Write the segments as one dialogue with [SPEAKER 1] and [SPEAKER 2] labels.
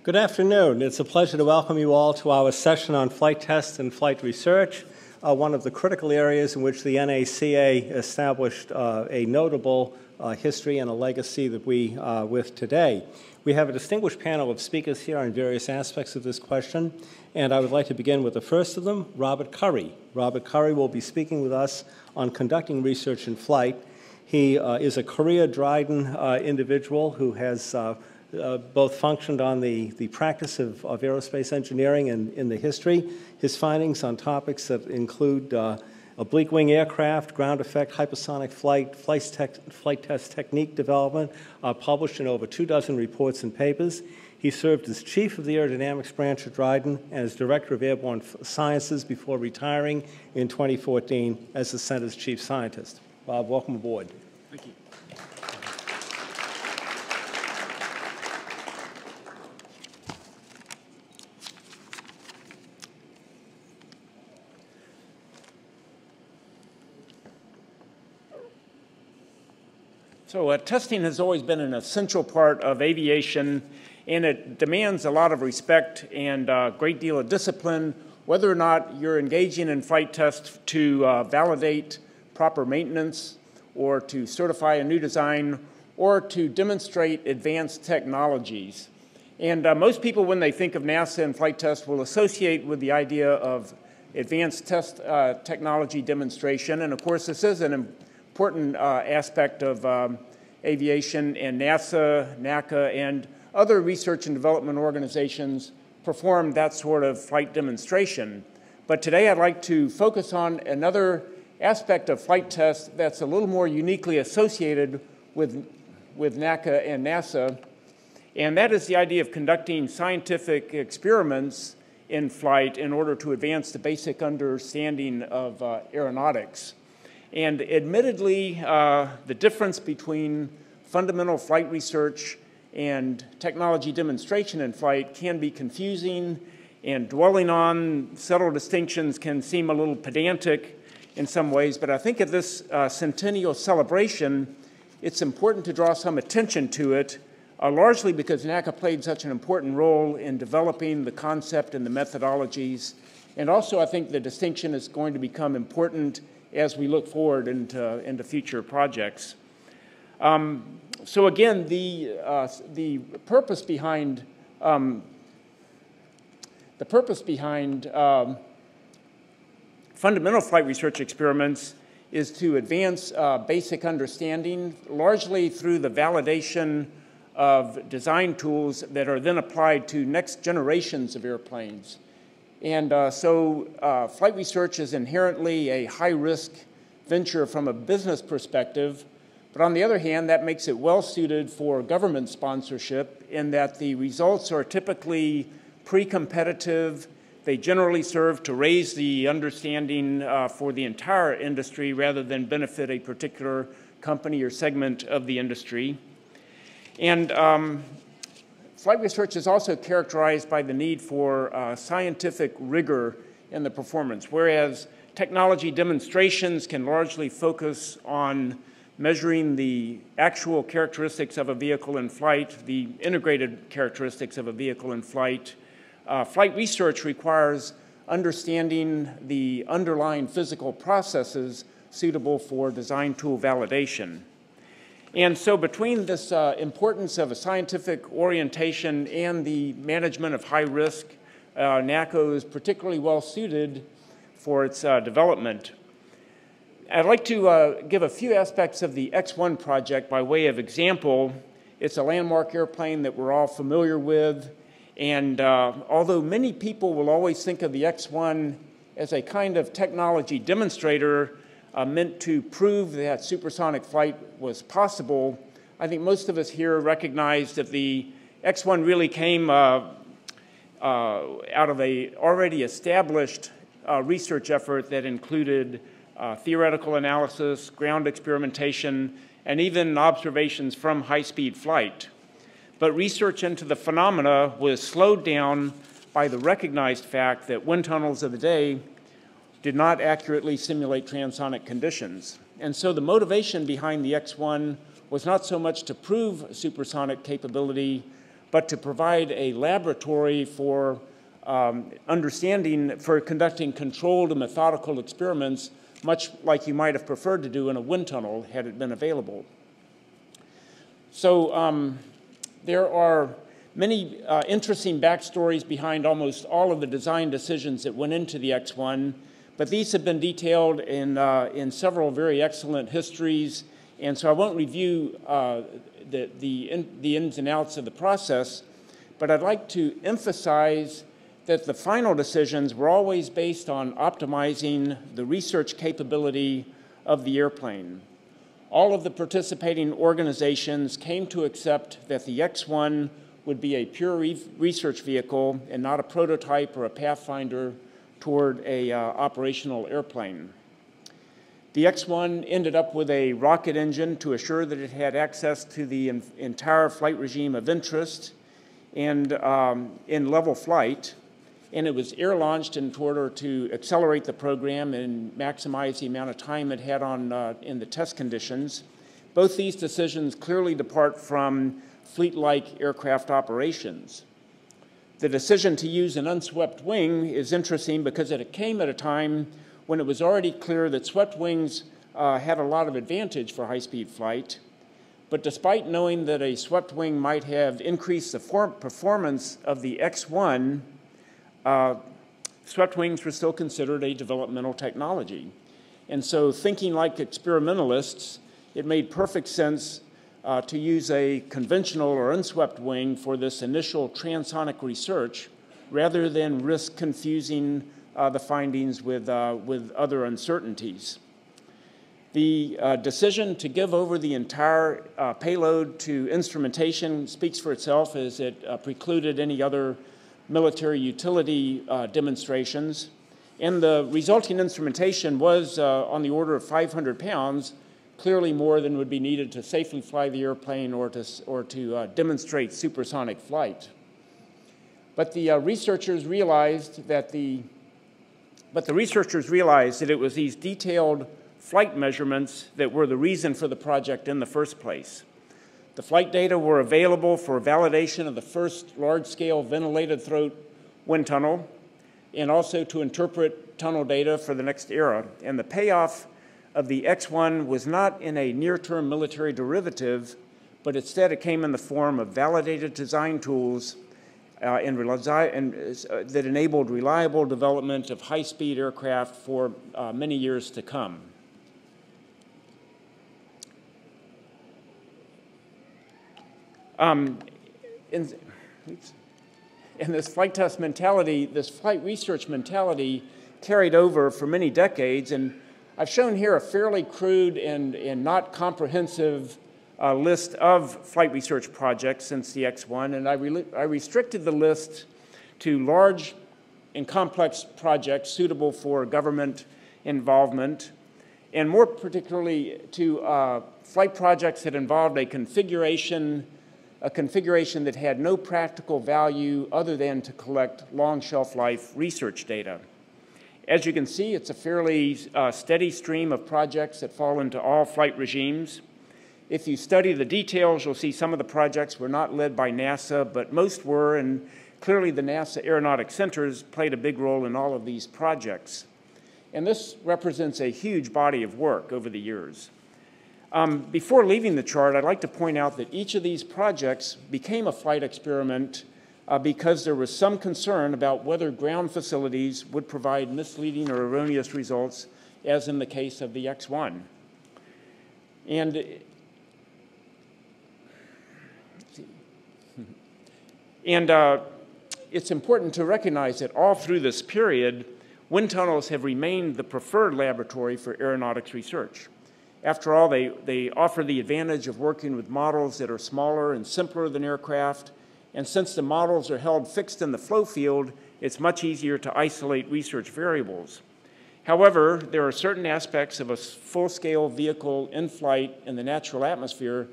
[SPEAKER 1] Good afternoon. It's a pleasure to welcome you all to our session on flight tests and flight research, one of the critical areas in which the NACA established a notable history and a legacy that we are with today. We have a distinguished panel of speakers here on various aspects of this question, and I would like to begin with the first of them, Robert Curry. Robert Curry will be speaking with us on conducting research in flight. He is a career Dryden individual who has both functioned on the practice of aerospace engineering and in the history. His findings on topics that include oblique wing aircraft, ground effect, hypersonic flight test technique development are published in over 24 reports and papers. He served as chief of the aerodynamics branch at Dryden and as director of airborne sciences before retiring in 2014 as the center's chief scientist. Bob, welcome aboard.
[SPEAKER 2] Thank you. So testing has always been an essential part of aviation, and it demands a lot of respect and a great deal of discipline, whether or not you're engaging in flight tests to validate proper maintenance or to certify a new design or to demonstrate advanced technologies. And most people, when they think of NASA and flight tests, will associate with the idea of advanced test technology demonstration. And of course, this is an important aspect of aviation, and NASA, NACA, and other research and development organizations perform that sort of flight demonstration. But today I'd like to focus on another aspect of flight tests that's a little more uniquely associated with NACA and NASA, and that is the idea of conducting scientific experiments in flight in order to advance the basic understanding of aeronautics. And admittedly, the difference between fundamental flight research and technology demonstration in flight can be confusing, and dwelling on subtle distinctions can seem a little pedantic in some ways, but I think at this centennial celebration, it's important to draw some attention to it, largely because NACA played such an important role in developing the concept and the methodologies, and also I think the distinction is going to become important as we look forward into future projects. So again, the purpose behind fundamental flight research experiments is to advance basic understanding, largely through the validation of design tools that are then applied to next generations of airplanes. And so flight research is inherently a high-risk venture from a business perspective, but on the other hand, that makes it well-suited for government sponsorship in that the results are typically pre-competitive. They generally serve to raise the understanding for the entire industry rather than benefit a particular company or segment of the industry. And flight research is also characterized by the need for scientific rigor in the performance, whereas technology demonstrations can largely focus on measuring the actual characteristics of a vehicle in flight, the integrated characteristics of a vehicle in flight. Flight research requires understanding the underlying physical processes suitable for design tool validation. And so between this importance of a scientific orientation and the management of high risk, NACA is particularly well suited for its development. I'd like to give a few aspects of the X-1 project by way of example. It's a landmark airplane that we're all familiar with, and although many people will always think of the X-1 as a kind of technology demonstrator meant to prove that supersonic flight was possible, I think most of us here recognize that the X-1 really came out of a already established research effort that included theoretical analysis, ground experimentation, and even observations from high-speed flight. But research into the phenomena was slowed down by the recognized fact that wind tunnels of the day did not accurately simulate transonic conditions. And so the motivation behind the X-1 was not so much to prove supersonic capability, but to provide a laboratory for for conducting controlled and methodical experiments, much like you might have preferred to do in a wind tunnel had it been available. So there are many interesting backstories behind almost all of the design decisions that went into the X-1, but these have been detailed in several very excellent histories, and so I won't review the ins and outs of the process, but I'd like to emphasize that the final decisions were always based on optimizing the research capability of the airplane. All of the participating organizations came to accept that the X-1 would be a pure research vehicle and not a prototype or a pathfinder toward a operational airplane. The X-1 ended up with a rocket engine to assure that it had access to the entire flight regime of interest and in level flight, and it was air-launched in order to accelerate the program and maximize the amount of time it had on in the test conditions. Both these decisions clearly depart from fleet-like aircraft operations. The decision to use an unswept wing is interesting because it came at a time when it was already clear that swept wings had a lot of advantage for high-speed flight. But despite knowing that a swept wing might have increased the performance of the X-1, swept wings were still considered a developmental technology. And so thinking like experimentalists, it made perfect sense to use a conventional or unswept wing for this initial transonic research rather than risk confusing the findings with other uncertainties. The decision to give over the entire payload to instrumentation speaks for itself, as it precluded any other military utility demonstrations. And the resulting instrumentation was on the order of 500 pounds, clearly more than would be needed to safely fly the airplane or to demonstrate supersonic flight. But the researchers realized that it was these detailed flight measurements that were the reason for the project in the first place. The flight data were available for validation of the first large-scale ventilated throat wind tunnel and also to interpret tunnel data for the next era. And the payoff of the X-1 was not in a near-term military derivative, but instead it came in the form of validated design tools that enabled reliable development of high-speed aircraft for many years to come. In this flight test mentality, this flight research mentality carried over for many decades, and I've shown here a fairly crude and not comprehensive list of flight research projects since the X-1, and I restricted the list to large and complex projects suitable for government involvement, and more particularly to flight projects that involved a configuration that had no practical value other than to collect long shelf life research data. As you can see, it's a fairly steady stream of projects that fall into all flight regimes. If you study the details, you'll see some of the projects were not led by NASA, but most were, and clearly the NASA Aeronautics Centers played a big role in all of these projects. And this represents a huge body of work over the years. Before leaving the chart, I'd like to point out that each of these projects became a flight experiment because there was some concern about whether ground facilities would provide misleading or erroneous results, as in the case of the X-1. And it's important to recognize that all through this period, wind tunnels have remained the preferred laboratory for aeronautics research. After all, they offer the advantage of working with models that are smaller and simpler than aircraft, and since the models are held fixed in the flow field, it's much easier to isolate research variables. However, there are certain aspects of a full-scale vehicle in flight in the natural atmosphere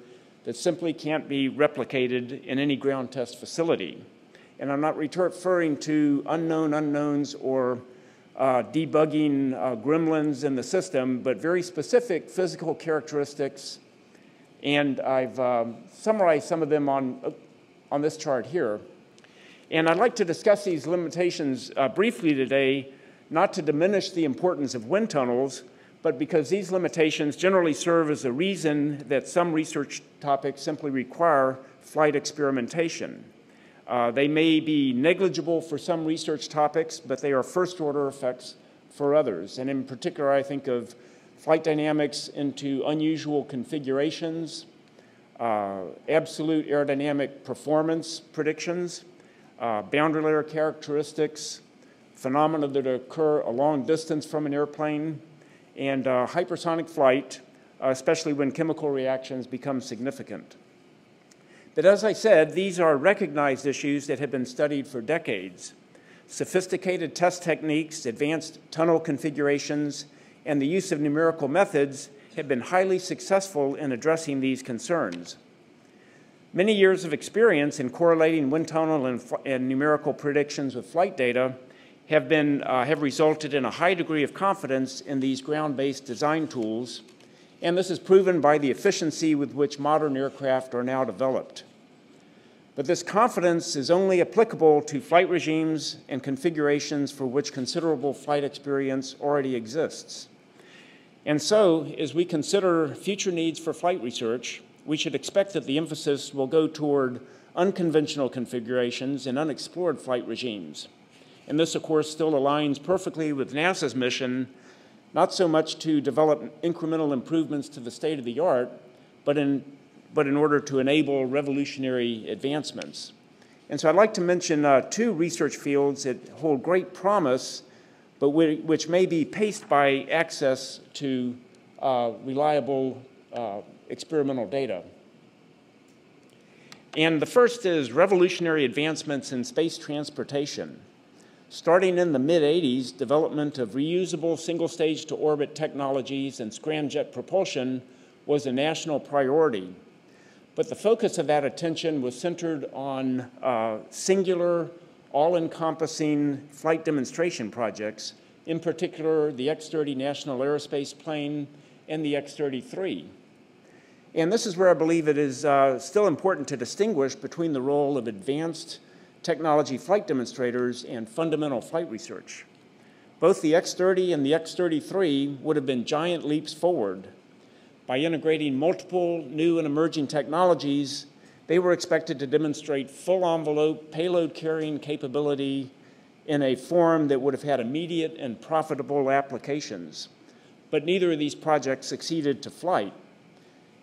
[SPEAKER 2] that simply can't be replicated in any ground test facility. And I'm not referring to unknown unknowns or debugging gremlins in the system, but very specific physical characteristics. And I've summarized some of them on on this chart here. And I'd like to discuss these limitations briefly today, not to diminish the importance of wind tunnels, but because these limitations generally serve as a reason that some research topics simply require flight experimentation. They may be negligible for some research topics, but they are first-order effects for others. And in particular, I think of flight dynamics into unusual configurations, absolute aerodynamic performance predictions, boundary layer characteristics, phenomena that occur a long distance from an airplane, and hypersonic flight, especially when chemical reactions become significant. But as I said, these are recognized issues that have been studied for decades. Sophisticated test techniques, advanced tunnel configurations, and the use of numerical methods have been highly successful in addressing these concerns. Many years of experience in correlating wind tunnel and numerical predictions with flight data have resulted in a high degree of confidence in these ground-based design tools, and this is proven by the efficiency with which modern aircraft are now developed. But this confidence is only applicable to flight regimes and configurations for which considerable flight experience already exists. And so, as we consider future needs for flight research, we should expect that the emphasis will go toward unconventional configurations and unexplored flight regimes. And this, of course, still aligns perfectly with NASA's mission, not so much to develop incremental improvements to the state of the art, but in order to enable revolutionary advancements. And so I'd like to mention two research fields that hold great promise, but which may be paced by access to reliable experimental data. And the first is revolutionary advancements in space transportation. Starting in the mid-'80s, development of reusable single-stage-to-orbit technologies and scramjet propulsion was a national priority. But the focus of that attention was centered on singular, all-encompassing flight demonstration projects, in particular the X-30 National Aerospace plane and the X-33. And this is where I believe it is still important to distinguish between the role of advanced technology flight demonstrators and fundamental flight research. Both the X-30 and the X-33 would have been giant leaps forward. By integrating multiple new and emerging technologies, they were expected to demonstrate full-envelope payload-carrying capability in a form that would have had immediate and profitable applications. But neither of these projects succeeded to flight.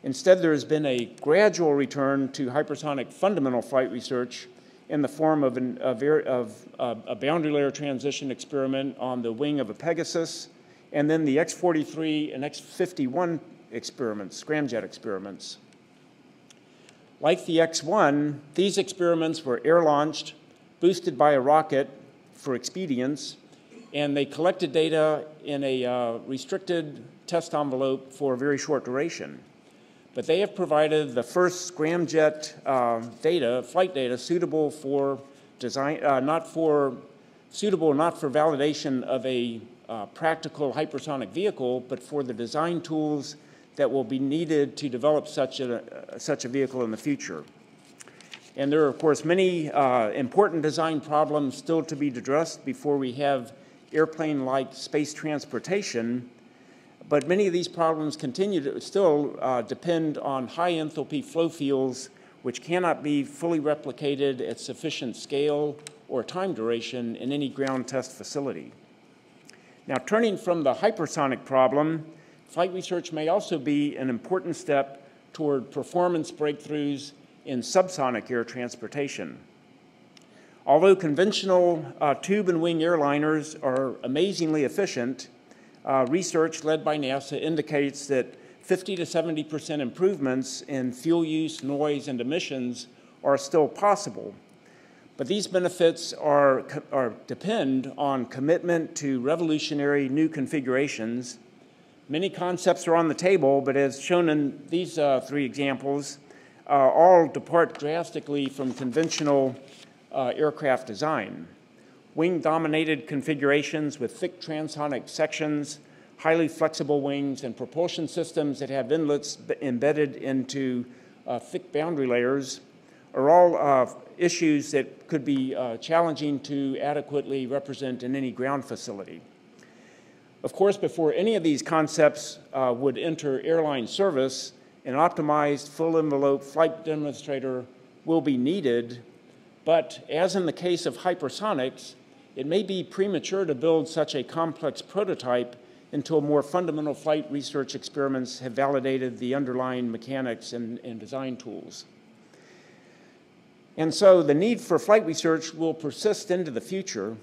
[SPEAKER 2] Instead, there has been a gradual return to hypersonic fundamental flight research in the form of a boundary layer transition experiment on the wing of a Pegasus, and then the X-43 and X-51 experiments, scramjet experiments. Like the X-1, these experiments were air-launched, boosted by a rocket for expedience, and they collected data in a restricted test envelope for a very short duration. But they have provided the first scramjet flight data suitable for design, not for validation of a practical hypersonic vehicle, but for the design tools that will be needed to develop such a vehicle in the future. And there are, of course, many important design problems still to be addressed before we have airplane-like space transportation. But many of these problems continue to still depend on high enthalpy flow fields, which cannot be fully replicated at sufficient scale or time duration in any ground test facility. Now, turning from the hypersonic problem, flight research may also be an important step toward performance breakthroughs in subsonic air transportation. Although conventional tube and wing airliners are amazingly efficient, research led by NASA indicates that 50 to 70% improvements in fuel use, noise, and emissions are still possible. But these benefits depend on commitment to revolutionary new configurations. Many concepts are on the table, but as shown in these three examples, all depart drastically from conventional aircraft design. Wing-dominated configurations with thick transonic sections, highly flexible wings, and propulsion systems that have inlets embedded into thick boundary layers are all issues that could be challenging to adequately represent in any ground facility. Of course, before any of these concepts would enter airline service, an optimized full-envelope flight demonstrator will be needed, but as in the case of hypersonics, it may be premature to build such a complex prototype until more fundamental flight research experiments have validated the underlying mechanics and design tools. And so the need for flight research will persist into the future.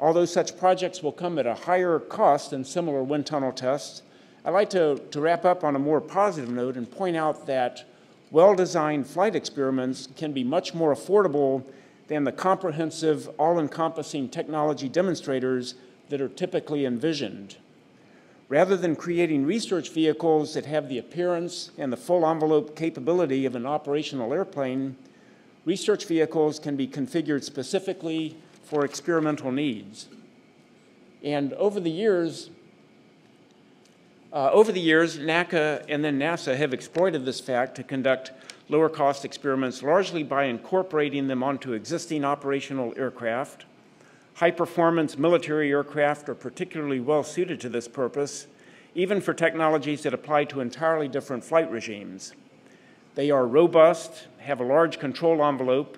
[SPEAKER 2] Although such projects will come at a higher cost than similar wind tunnel tests, I'd like to wrap up on a more positive note and point out that well-designed flight experiments can be much more affordable than the comprehensive, all-encompassing technology demonstrators that are typically envisioned. Rather than creating research vehicles that have the appearance and the full envelope capability of an operational airplane, research vehicles can be configured specifically for experimental needs. And over the years, NACA and then NASA have exploited this fact to conduct lower cost experiments largely by incorporating them onto existing operational aircraft. High-performance military aircraft are particularly well suited to this purpose, even for technologies that apply to entirely different flight regimes. They are robust, have a large control envelope.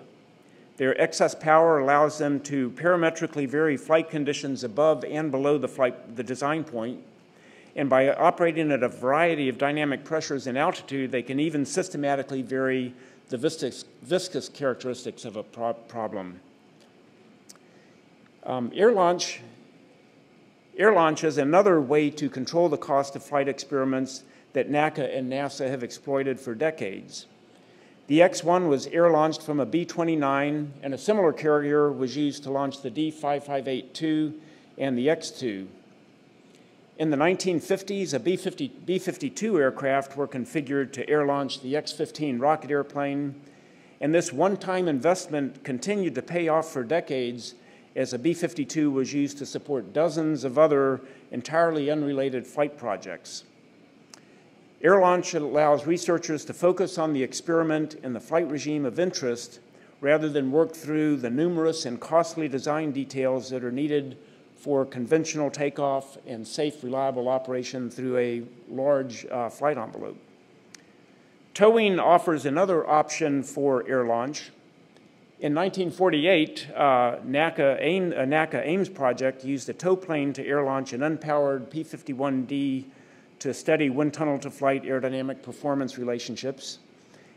[SPEAKER 2] Their excess power allows them to parametrically vary flight conditions above and below the design point. And by operating at a variety of dynamic pressures and altitude, they can even systematically vary the viscous characteristics of a problem. Air launch is another way to control the cost of flight experiments that NACA and NASA have exploited for decades. The X-1 was air-launched from a B-29, and a similar carrier was used to launch the D-5582 and the X-2. In the 1950s, a B-52 aircraft were configured to air-launch the X-15 rocket airplane, and this one-time investment continued to pay off for decades as a B-52 was used to support dozens of other entirely unrelated flight projects. Air launch allows researchers to focus on the experiment and the flight regime of interest rather than work through the numerous and costly design details that are needed for conventional takeoff and safe, reliable operation through a large flight envelope. Towing offers another option for air launch. In 1948, NACA Ames project used a tow plane to air launch an unpowered P-51D to study wind tunnel to flight aerodynamic performance relationships.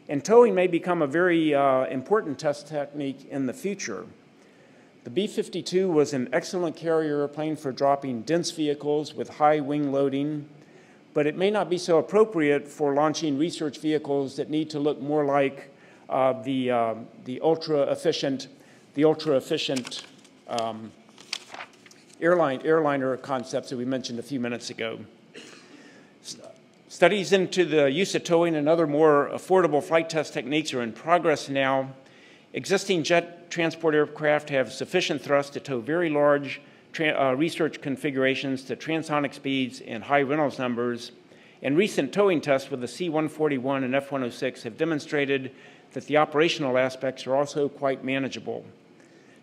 [SPEAKER 2] And towing may become a very important test technique in the future. The B-52 was an excellent carrier airplane for dropping dense vehicles with high wing loading, but it may not be so appropriate for launching research vehicles that need to look more like the ultra-efficient airliner concepts that we mentioned a few minutes ago. Studies into the use of towing and other more affordable flight test techniques are in progress now. Existing jet transport aircraft have sufficient thrust to tow very large research configurations to transonic speeds and high Reynolds numbers, and recent towing tests with the C-141 and F-106 have demonstrated that the operational aspects are also quite manageable.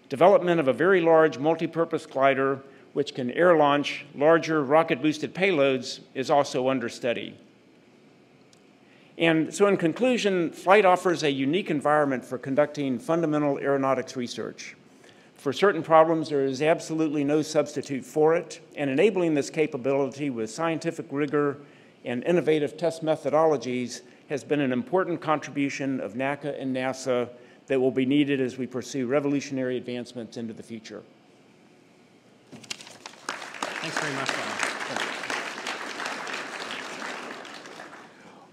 [SPEAKER 2] Development of a very large multi-purpose glider which can air launch larger rocket-boosted payloads is also under study. And so in conclusion, flight offers a unique environment for conducting fundamental aeronautics research. For certain problems, there is absolutely no substitute for it, and enabling this capability with scientific rigor and innovative test methodologies has been an important contribution of NACA and NASA that will be needed as we pursue revolutionary advancements into the future.
[SPEAKER 1] Thanks very much, Ron.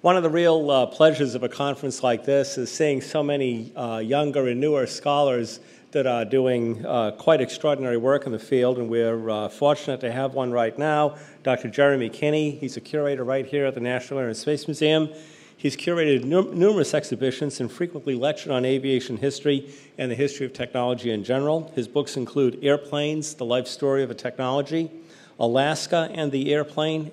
[SPEAKER 1] One of the real pleasures of a conference like this is seeing so many younger and newer scholars that are doing quite extraordinary work in the field, and we're fortunate to have one right now, Dr. Jeremy Kinney. He's a curator right here at the National Air and Space Museum. He's curated numerous exhibitions and frequently lectured on aviation history and the history of technology in general. His books include Airplanes, The Life Story of a Technology, Alaska and the Airplane,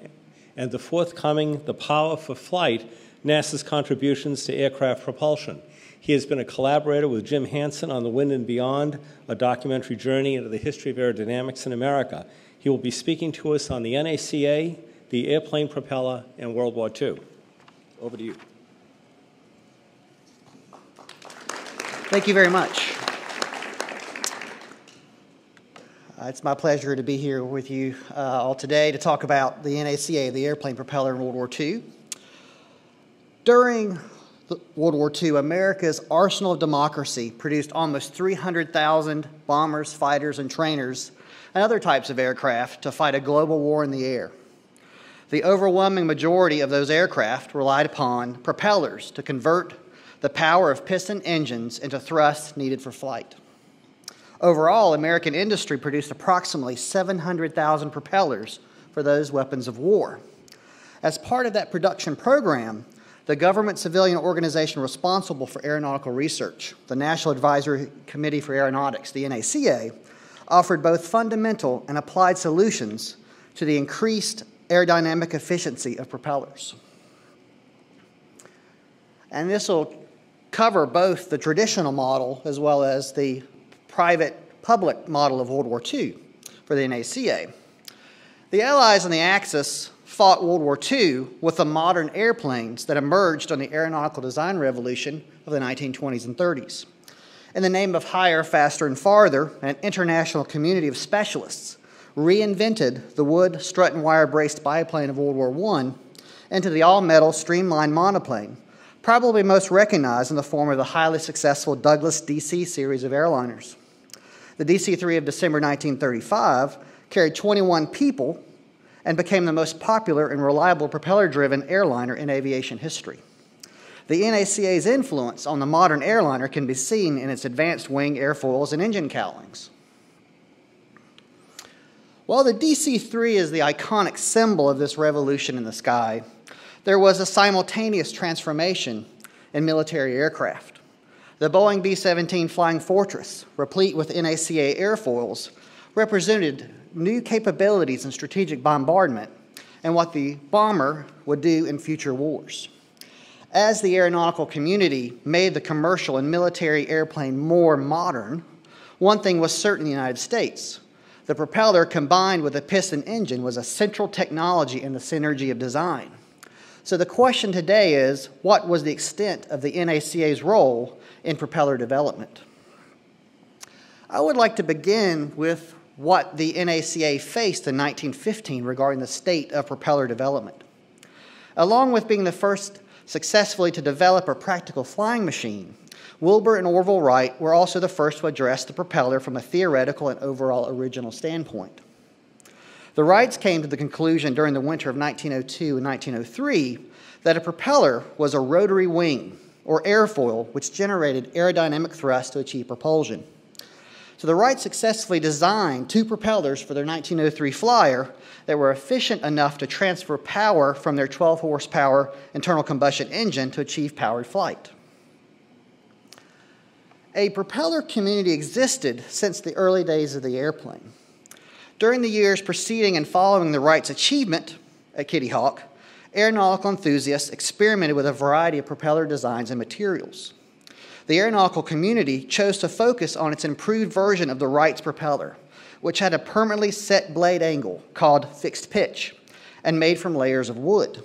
[SPEAKER 1] and the forthcoming The Power for Flight, NASA's contributions to aircraft propulsion. He has been a collaborator with Jim Hansen on The Wind and Beyond, a documentary journey into the history of aerodynamics in America. He will be speaking to us on the NACA, the airplane propeller, and World War II. Over to you.
[SPEAKER 3] Thank you very much. It's my pleasure to be here with you all today to talk about the NACA, the airplane propeller in World War II. During World War II, America's arsenal of democracy produced almost 300,000 bombers, fighters, and trainers, and other types of aircraft to fight a global war in the air. The overwhelming majority of those aircraft relied upon propellers to convert the power of piston engines into thrust needed for flight. Overall, American industry produced approximately 700,000 propellers for those weapons of war. As part of that production program, the government civilian organization responsible for aeronautical research, the National Advisory Committee for Aeronautics, the NACA, offered both fundamental and applied solutions to the increased aerodynamic efficiency of propellers. And this will cover both the traditional model as well as the private-public model of World War II for the NACA. The Allies on the Axis fought World War II with the modern airplanes that emerged on the aeronautical design revolution of the 1920s and 30s. In the name of higher, faster, and farther, an international community of specialists reinvented the wood strut and wire braced biplane of World War I into the all-metal streamlined monoplane, probably most recognized in the form of the highly successful Douglas DC series of airliners. The DC-3 of December 1935 carried 21 people and became the most popular and reliable propeller-driven airliner in aviation history. The NACA's influence on the modern airliner can be seen in its advanced wing airfoils and engine cowlings. While the DC-3 is the iconic symbol of this revolution in the sky, there was a simultaneous transformation in military aircraft. The Boeing B-17 Flying Fortress, replete with NACA airfoils, represented new capabilities in strategic bombardment and what the bomber would do in future wars. As the aeronautical community made the commercial and military airplane more modern, one thing was certain in the United States. The propeller combined with a piston engine was a central technology in the synergy of design. So the question today is, what was the extent of the NACA's role in propeller development? I would like to begin with what the NACA faced in 1915 regarding the state of propeller development. Along with being the first successfully to develop a practical flying machine, Wilbur and Orville Wright were also the first to address the propeller from a theoretical and overall original standpoint. The Wrights came to the conclusion during the winter of 1902 and 1903 that a propeller was a rotary wing, or airfoil, which generated aerodynamic thrust to achieve propulsion. So the Wrights successfully designed two propellers for their 1903 Flyer that were efficient enough to transfer power from their 12-horsepower internal combustion engine to achieve powered flight. A propeller community existed since the early days of the airplane. During the years preceding and following the Wrights' achievement at Kitty Hawk, aeronautical enthusiasts experimented with a variety of propeller designs and materials. The aeronautical community chose to focus on its improved version of the Wrights propeller, which had a permanently set blade angle called fixed pitch and made from layers of wood.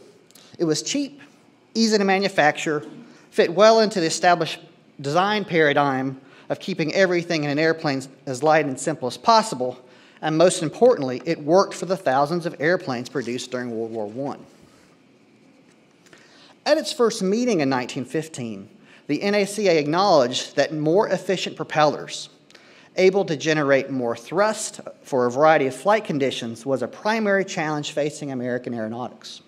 [SPEAKER 3] It was cheap, easy to manufacture, fit well into the established design paradigm of keeping everything in an airplane as light and simple as possible, and most importantly, it worked for the thousands of airplanes produced during World War I. At its first meeting in 1915, the NACA acknowledged that more efficient propellers, able to generate more thrust for a variety of flight conditions, was a primary challenge facing American aeronautics.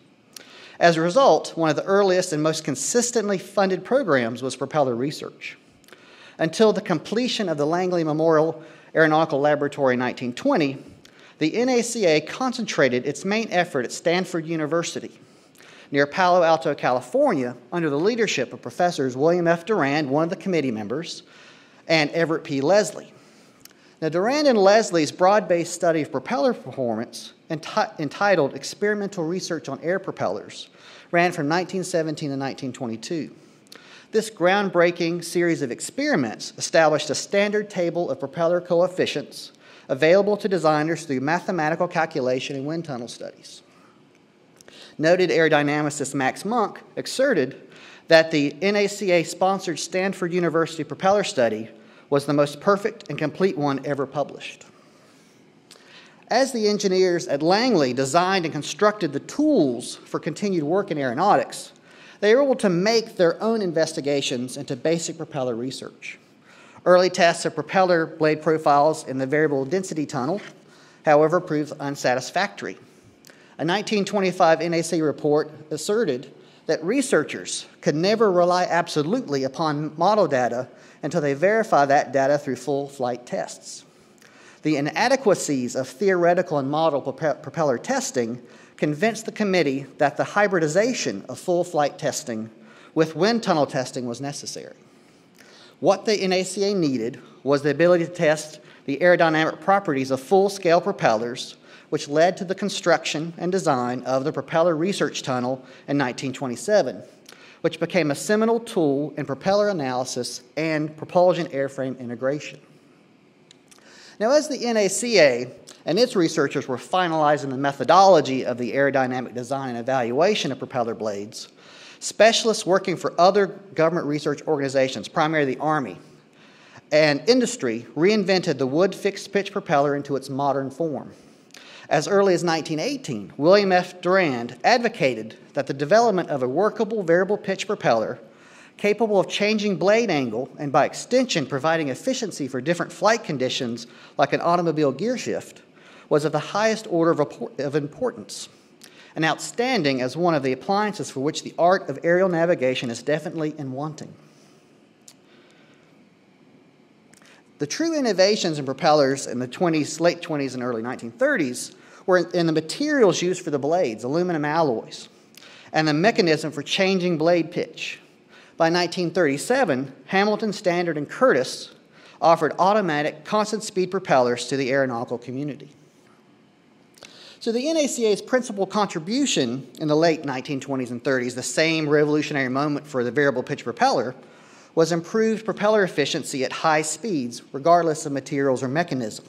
[SPEAKER 3] As a result, one of the earliest and most consistently funded programs was propeller research. Until the completion of the Langley Memorial Aeronautical Laboratory in 1920, the NACA concentrated its main effort at Stanford University, near Palo Alto, California, under the leadership of Professors William F. Durand, one of the committee members, and Everett P. Leslie. Now, Durand and Leslie's broad-based study of propeller performance, entitled Experimental Research on Air Propellers, ran from 1917 to 1922. This groundbreaking series of experiments established a standard table of propeller coefficients available to designers through mathematical calculation and wind tunnel studies. Noted aerodynamicist Max Monk asserted that the NACA-sponsored Stanford University propeller study was the most perfect and complete one ever published. As the engineers at Langley designed and constructed the tools for continued work in aeronautics, they were able to make their own investigations into basic propeller research. Early tests of propeller blade profiles in the variable density tunnel, however, proved unsatisfactory. A 1925 NACA report asserted that researchers could never rely absolutely upon model data until they verify that data through full flight tests. The inadequacies of theoretical and model propeller testing convinced the committee that the hybridization of full flight testing with wind tunnel testing was necessary. What the NACA needed was the ability to test the aerodynamic properties of full-scale propellers, which led to the construction and design of the Propeller Research Tunnel in 1927, which became a seminal tool in propeller analysis and propulsion airframe integration. Now, as the NACA and its researchers were finalizing the methodology of the aerodynamic design and evaluation of propeller blades, specialists working for other government research organizations, primarily the Army, and industry reinvented the wood fixed-pitch propeller into its modern form. As early as 1918, William F. Durand advocated that the development of a workable variable pitch propeller capable of changing blade angle and by extension providing efficiency for different flight conditions like an automobile gear shift was of the highest order of importance, and outstanding as one of the appliances for which the art of aerial navigation is definitely in wanting. The true innovations in propellers in the late 20s and early 1930s were in the materials used for the blades, aluminum alloys, and the mechanism for changing blade pitch. By 1937, Hamilton, Standard, and Curtiss offered automatic, constant-speed propellers to the aeronautical community. So the NACA's principal contribution in the late 1920s and 30s, the same revolutionary moment for the variable pitch propeller, was improved propeller efficiency at high speeds, regardless of materials or mechanism.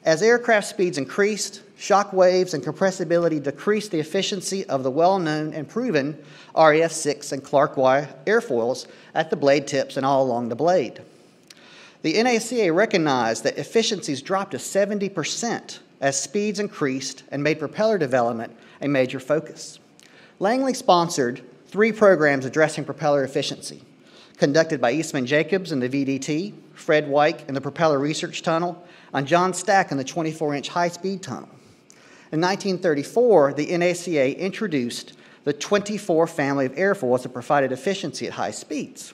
[SPEAKER 3] As aircraft speeds increased, shock waves and compressibility decreased the efficiency of the well-known and proven RAF-6 and Clark Y airfoils at the blade tips and all along the blade. The NACA recognized that efficiencies dropped to 70% as speeds increased and made propeller development a major focus. Langley sponsored 3 programs addressing propeller efficiency, conducted by Eastman Jacobs in the VDT, Fred Weick in the Propeller Research Tunnel, and John Stack in the 24-inch high-speed tunnel. In 1934, the NACA introduced the 24 family of airfoils that provided efficiency at high speeds.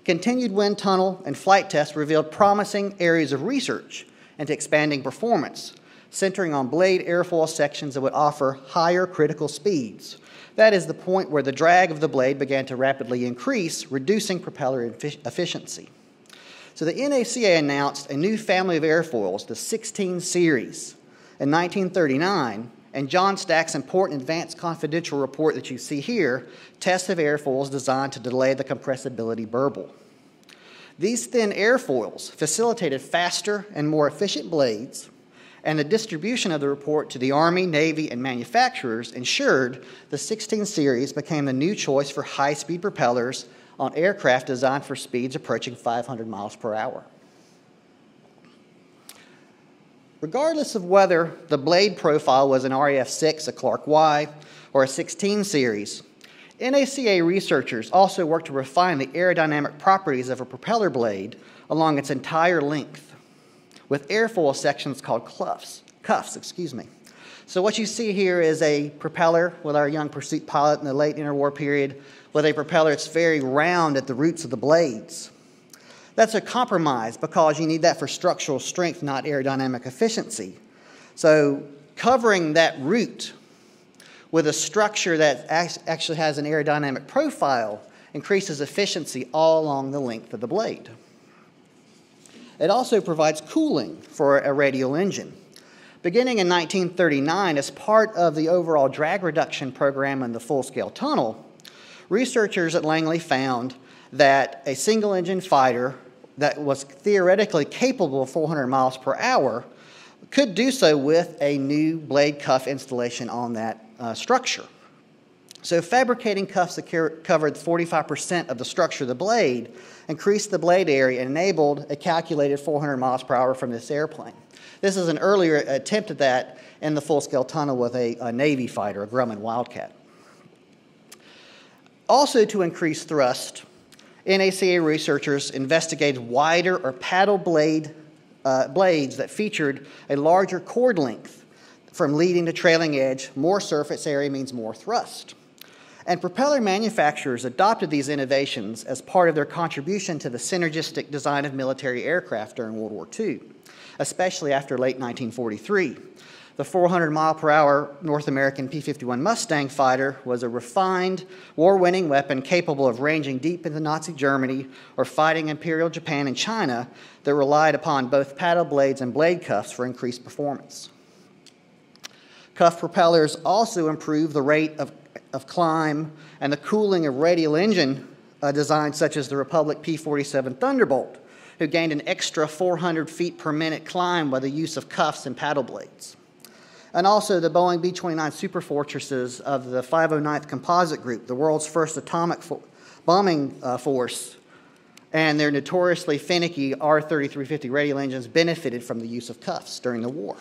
[SPEAKER 3] Continued wind tunnel and flight tests revealed promising areas of research into expanding performance, centering on blade airfoil sections that would offer higher critical speeds. That is the point where the drag of the blade began to rapidly increase, reducing propeller efficiency. So the NACA announced a new family of airfoils, the 16 series, in 1939, and John Stack's important advanced confidential report that you see here, tests of airfoils designed to delay the compressibility burble. These thin airfoils facilitated faster and more efficient blades, and the distribution of the report to the Army, Navy, and manufacturers ensured the 16 series became the new choice for high-speed propellers on aircraft designed for speeds approaching 500 miles per hour. Regardless of whether the blade profile was an RAF-6, a Clark Y, or a 16 series, NACA researchers also worked to refine the aerodynamic properties of a propeller blade along its entire length, with airfoil sections called cuffs. So what you see here is a propeller with our young pursuit pilot in the late interwar period with a propeller that's very round at the roots of the blades. That's a compromise because you need that for structural strength, not aerodynamic efficiency. So covering that root with a structure that actually has an aerodynamic profile increases efficiency all along the length of the blade. It also provides cooling for a radial engine. Beginning in 1939, as part of the overall drag reduction program in the full-scale tunnel, researchers at Langley found that a single-engine fighter that was theoretically capable of 400 miles per hour could do so with a new blade cuff installation on that structure. So fabricating cuffs that covered 45% of the structure of the blade increased the blade area and enabled a calculated 400 miles per hour from this airplane. This is an earlier attempt at that in the full-scale tunnel with a Navy fighter, a Grumman Wildcat. Also to increase thrust, NACA researchers investigated wider or paddle blades that featured a larger chord length from leading to trailing edge. More surface area means more thrust. And propeller manufacturers adopted these innovations as part of their contribution to the synergistic design of military aircraft during World War II, especially after late 1943. The 400-mile-per-hour North American P-51 Mustang fighter was a refined, war-winning weapon capable of ranging deep into Nazi Germany or fighting Imperial Japan and China that relied upon both paddle blades and blade cuffs for increased performance. Cuff propellers also improved the rate of climb and the cooling of radial engine designs such as the Republic P-47 Thunderbolt, who gained an extra 400 feet per minute climb by the use of cuffs and paddle blades. And also the Boeing B-29 Superfortresses of the 509th Composite Group, the world's first atomic bombing force, and their notoriously finicky R-3350 radial engines benefited from the use of cuffs during the war.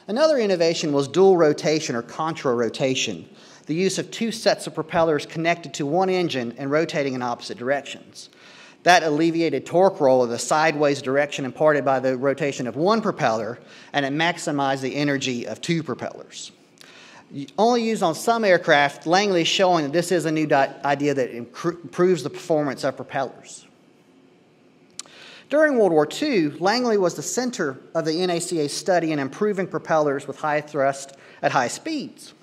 [SPEAKER 3] Another innovation was dual rotation or contra-rotation, the use of two sets of propellers connected to one engine and rotating in opposite directions. That alleviated torque roll of the sideways direction imparted by the rotation of one propeller, and it maximized the energy of two propellers. Only used on some aircraft, Langley is showing that this is a new idea that improves the performance of propellers. During World War II, Langley was the center of the NACA study in improving propellers with high thrust at high speeds.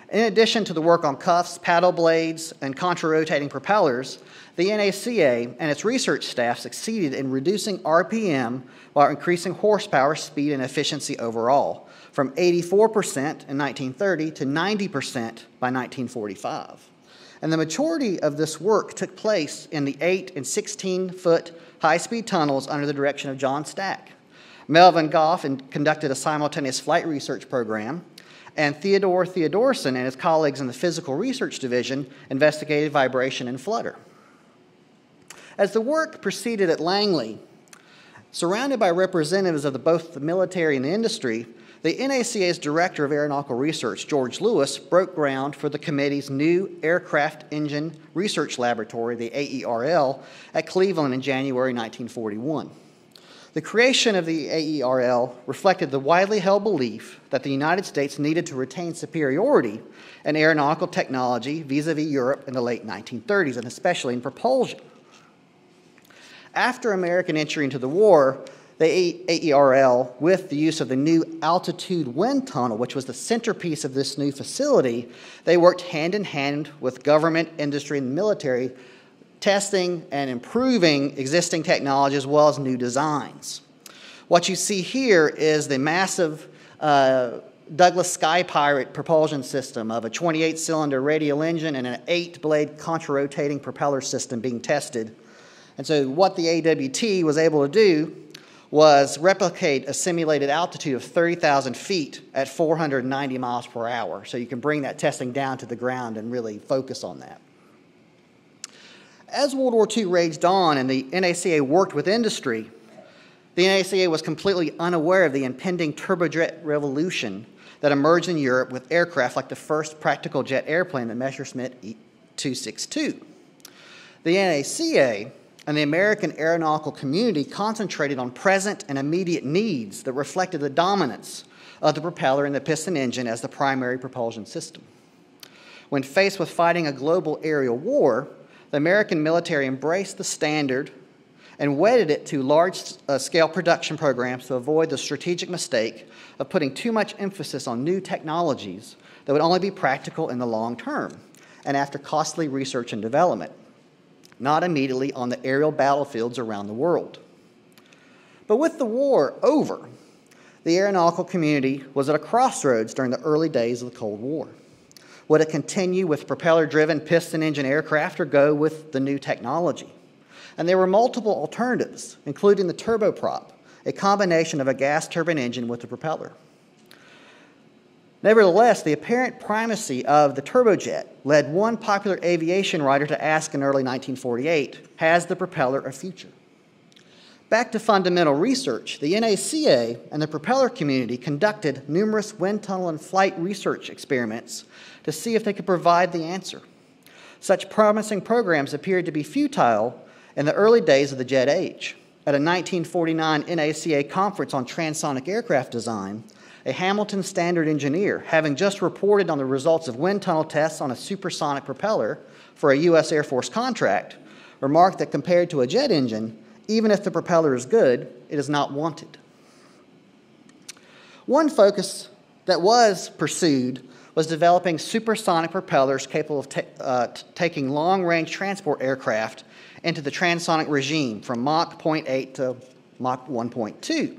[SPEAKER 3] In addition to the work on cuffs, paddle blades, and contra-rotating propellers, the NACA and its research staff succeeded in reducing RPM while increasing horsepower, speed, and efficiency overall, from 84% in 1930 to 90% by 1945. And the majority of this work took place in the 8 and 16-foot high-speed tunnels under the direction of John Stack. Melvin Goff conducted a simultaneous flight research program, and Theodore Theodorson and his colleagues in the Physical Research Division investigated vibration and flutter. As the work proceeded at Langley, surrounded by representatives of both the military and the industry, the NACA's Director of Aeronautical Research, George Lewis, broke ground for the committee's new Aircraft Engine Research Laboratory, the AERL, at Cleveland in January 1941. The creation of the AERL reflected the widely held belief that the United States needed to retain superiority in aeronautical technology vis-a-vis Europe in the late 1930s, and especially in propulsion. After American entry into the war, the AERL, with the use of the new altitude wind tunnel, which was the centerpiece of this new facility, they worked hand in hand with government, industry, and military, testing and improving existing technology as well as new designs. What you see here is the massive Douglas Sky Pirate propulsion system of a 28-cylinder radial engine and an 8-blade contra-rotating propeller system being tested. And so what the AWT was able to do was replicate a simulated altitude of 30,000 feet at 490 miles per hour. So you can bring that testing down to the ground and really focus on that. As World War II raged on and the NACA worked with industry, the NACA was completely unaware of the impending turbojet revolution that emerged in Europe with aircraft like the first practical jet airplane, the Messerschmitt E-262. The NACA and the American aeronautical community concentrated on present and immediate needs that reflected the dominance of the propeller and the piston engine as the primary propulsion system. When faced with fighting a global aerial war, the American military embraced the standard and wedded it to large-scale production programs to avoid the strategic mistake of putting too much emphasis on new technologies that would only be practical in the long term and after costly research and development, not immediately on the aerial battlefields around the world. But with the war over, the aeronautical community was at a crossroads during the early days of the Cold War. Would it continue with propeller-driven piston engine aircraft or go with the new technology? And there were multiple alternatives, including the turboprop, a combination of a gas turbine engine with a propeller. Nevertheless, the apparent primacy of the turbojet led one popular aviation writer to ask in early 1948, has the propeller a future? Back to fundamental research, the NACA and the propeller community conducted numerous wind tunnel and flight research experiments to see if they could provide the answer. Such promising programs appeared to be futile in the early days of the jet age. At a 1949 NACA conference on transonic aircraft design, a Hamilton standard engineer, having just reported on the results of wind tunnel tests on a supersonic propeller for a U.S. Air Force contract, remarked that compared to a jet engine, even if the propeller is good, it is not wanted. One focus that was pursued was developing supersonic propellers capable of taking long-range transport aircraft into the transonic regime from Mach 0.8 to Mach 1.2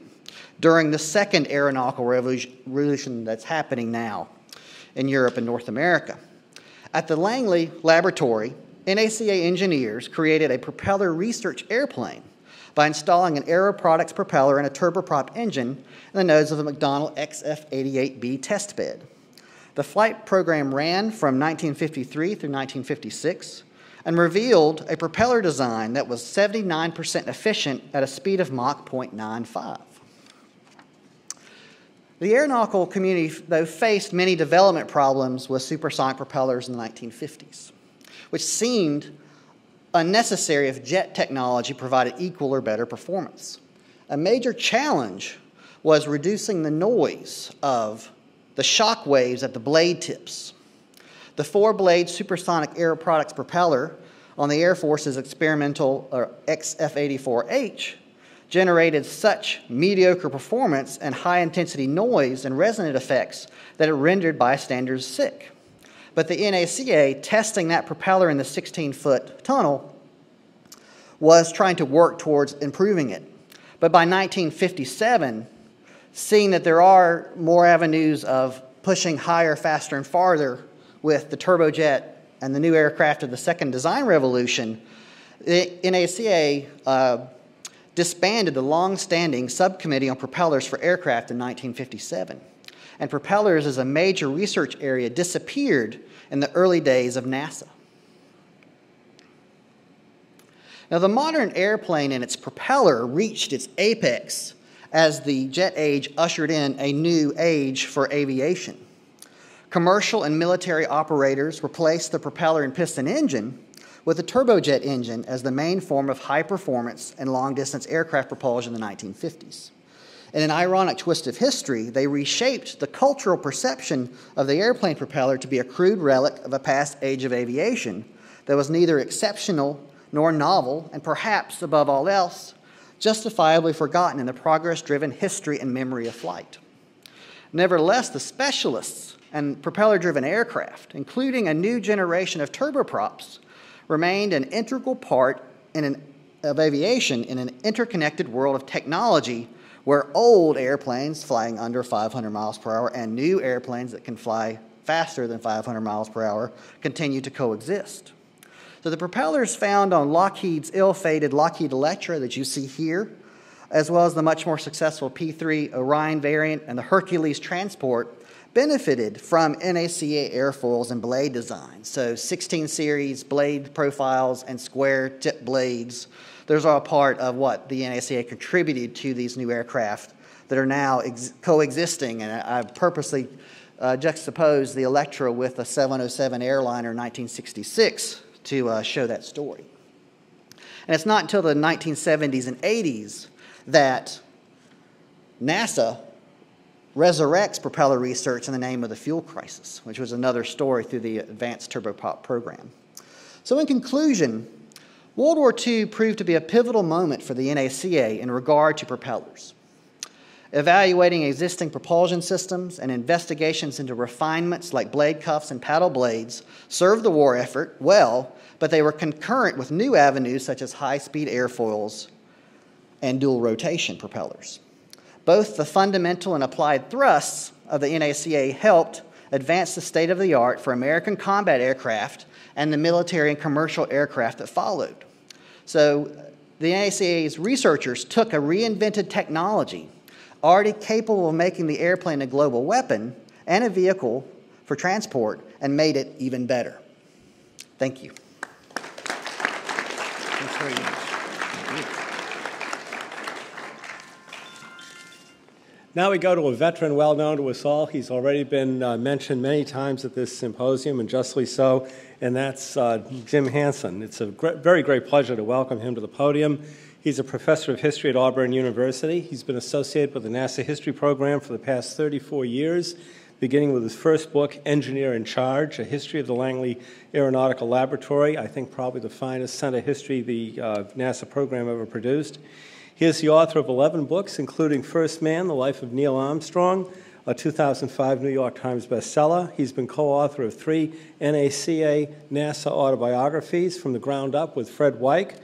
[SPEAKER 3] during the second aeronautical revolution that's happening now in Europe and North America. At the Langley Laboratory, NACA engineers created a propeller research airplane by installing an Aero Products propeller and a turboprop engine in the nose of a McDonnell XF-88B test bed. The flight program ran from 1953 through 1956 and revealed a propeller design that was 79% efficient at a speed of Mach 0.95. The aeronautical community, though, faced many development problems with supersonic propellers in the 1950s, which seemed unnecessary if jet technology provided equal or better performance. A major challenge was reducing the noise of the shock waves at the blade tips. The four-blade supersonic Aero Products propeller on the Air Force's experimental XF-84H generated such mediocre performance and high-intensity noise and resonant effects that it rendered bystanders sick. But the NACA, testing that propeller in the 16-foot tunnel, was trying to work towards improving it. But by 1957, seeing that there are more avenues of pushing higher, faster, and farther with the turbojet and the new aircraft of the second design revolution, the NACA disbanded the long-standing subcommittee on propellers for aircraft in 1957. And propellers as a major research area disappeared in the early days of NASA. Now, the modern airplane and its propeller reached its apex as the jet age ushered in a new age for aviation. Commercial and military operators replaced the propeller and piston engine with a turbojet engine as the main form of high-performance and long-distance aircraft propulsion in the 1950s. In an ironic twist of history, they reshaped the cultural perception of the airplane propeller to be a crude relic of a past age of aviation that was neither exceptional nor novel, and perhaps, above all else, justifiably forgotten in the progress-driven history and memory of flight. Nevertheless, the specialists and propeller-driven aircraft, including a new generation of turboprops, remained an integral part of aviation in an interconnected world of technology where old airplanes flying under 500 miles per hour and new airplanes that can fly faster than 500 miles per hour continue to coexist. So the propellers found on Lockheed's ill-fated Lockheed Electra that you see here, as well as the much more successful P-3 Orion variant and the Hercules transport, benefited from NACA airfoils and blade designs. So 16 series blade profiles and square tip blades. Those are all part of what the NACA contributed to these new aircraft that are now coexisting. And I've purposely juxtaposed the Electra with a 707 airliner in 1966 to show that story. And it's not until the 1970s and 80s that NASA resurrects propeller research in the name of the fuel crisis, which was another story through the Advanced Turboprop program. So in conclusion, World War II proved to be a pivotal moment for the NACA in regard to propellers. Evaluating existing propulsion systems and investigations into refinements like blade cuffs and paddle blades served the war effort well, but they were concurrent with new avenues such as high-speed airfoils and dual rotation propellers. Both the fundamental and applied thrusts of the NACA helped advance the state of the art for American combat aircraft and the military and commercial aircraft that followed. So the NACA's researchers took a reinvented technology already capable of making the airplane a global weapon and a vehicle for transport and made it even better. Thank you.
[SPEAKER 1] Thanks very much. Now we go to a veteran well known to us all. He's already been mentioned many times at this symposium, and justly so, and that's Jim Hansen. It's a very great pleasure to welcome him to the podium. He's a professor of history at Auburn University. He's been associated with the NASA history program for the past 34 years, beginning with his first book, Engineer in Charge, A History of the Langley Aeronautical Laboratory, I think probably the finest center history the NASA program ever produced. He is the author of 11 books, including First Man, The Life of Neil Armstrong, a 2005 New York Times bestseller. He's been co-author of 3 NACA NASA autobiographies, From the Ground Up with Fred Weick,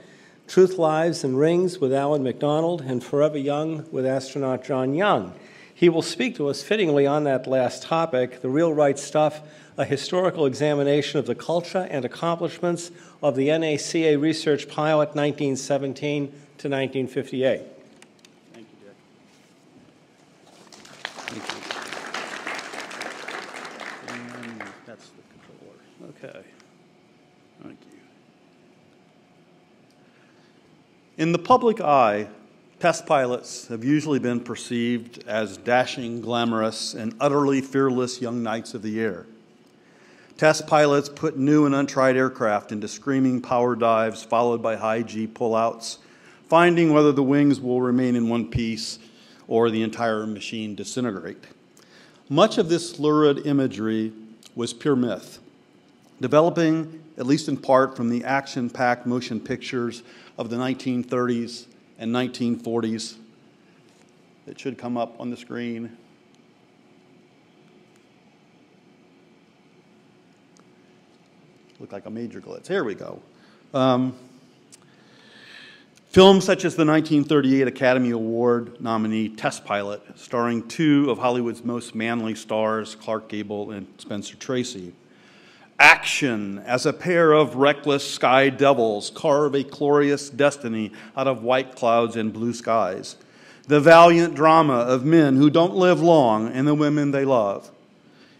[SPEAKER 1] Truth, Lives, and Rings with Alan MacDonald, and Forever Young with astronaut John Young. He will speak to us fittingly on that last topic, The Real Right Stuff, a historical examination of the culture and accomplishments of the NACA research pilot 1917 to 1958.
[SPEAKER 4] Thank you, Dick. Thank you. And that's the controller. Okay. Thank you. In the public eye, test pilots have usually been perceived as dashing, glamorous, and utterly fearless young knights of the air. Test pilots put new and untried aircraft into screaming power dives followed by high-G pullouts, finding whether the wings will remain in one piece or the entire machine disintegrate. Much of this lurid imagery was pure myth, developing, at least in part, from the action-packed motion pictures of the 1930s and 1940s. It should come up on the screen. Look like a major glitch. Here we go. Films such as the 1938 Academy Award nominee Test Pilot, starring 2 of Hollywood's most manly stars, Clark Gable and Spencer Tracy. Action as a pair of reckless sky devils carve a glorious destiny out of white clouds and blue skies. The valiant drama of men who don't live long and the women they love.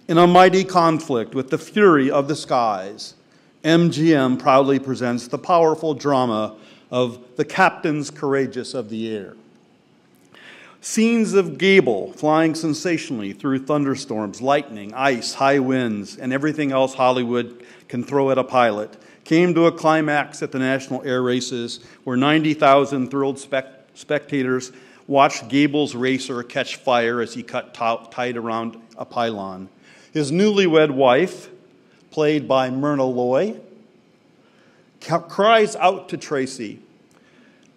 [SPEAKER 4] In a mighty conflict with the fury of the skies, MGM proudly presents the powerful drama of the captains courageous of the air. Scenes of Gable flying sensationally through thunderstorms, lightning, ice, high winds, and everything else Hollywood can throw at a pilot came to a climax at the National Air Races, where 90,000 thrilled spectators watched Gable's racer catch fire as he cut tight around a pylon. His newlywed wife, played by Myrna Loy, cries out to Tracy,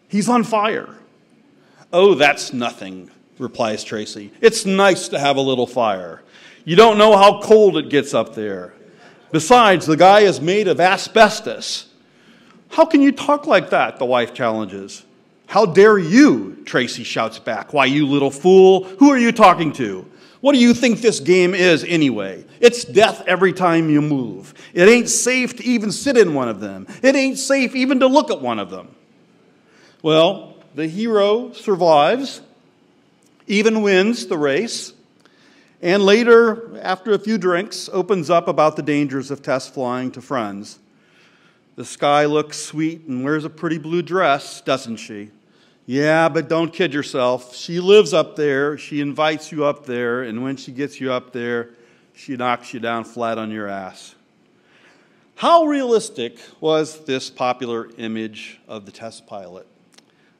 [SPEAKER 4] "He's on fire." "Oh, that's nothing," replies Tracy. "It's nice to have a little fire. You don't know how cold it gets up there. Besides, the guy is made of asbestos." "How can you talk like that?" the wife challenges. "How dare you?" Tracy shouts back. "Why, you little fool, who are you talking to? What do you think this game is anyway? It's death every time you move. It ain't safe to even sit in one of them. It ain't safe even to look at one of them." Well, the hero survives, even wins the race, and later, after a few drinks, opens up about the dangers of test flying to friends. "The sky looks sweet and wears a pretty blue dress, doesn't she?" "Yeah, but don't kid yourself. She lives up there, she invites you up there, and when she gets you up there, she knocks you down flat on your ass." How realistic was this popular image of the test pilot?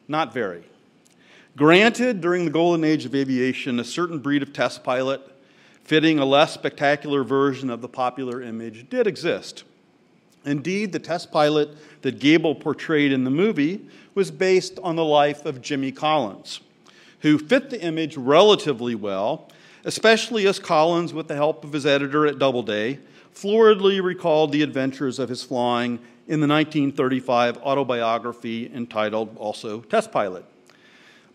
[SPEAKER 4] Not very. Granted, during the golden age of aviation, a certain breed of test pilot, fitting a less spectacular version of the popular image, did exist. Indeed, the test pilot that Gable portrayed in the movie was based on the life of Jimmy Collins, who fit the image relatively well, especially as Collins, with the help of his editor at Doubleday, floridly recalled the adventures of his flying in the 1935 autobiography entitled also Test Pilot.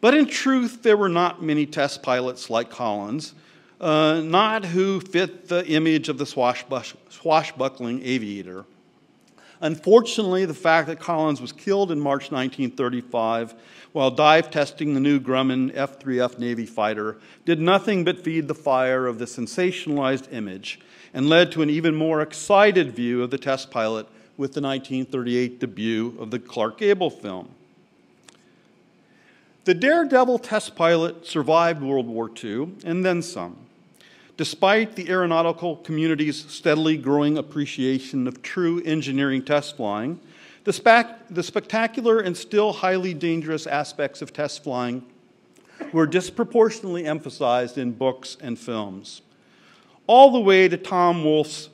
[SPEAKER 4] But in truth, there were not many test pilots like Collins, not who fit the image of the swashbuckling aviator. Unfortunately, the fact that Collins was killed in March 1935 while dive testing the new Grumman F-3F Navy fighter did nothing but feed the fire of the sensationalized image and led to an even more excited view of the test pilot with the 1938 debut of the Clark Gable film. The daredevil test pilot survived World War II and then some. Despite the aeronautical community's steadily growing appreciation of true engineering test flying, the spectacular and still highly dangerous aspects of test flying were disproportionately emphasized in books and films. All the way to Tom Wolfe's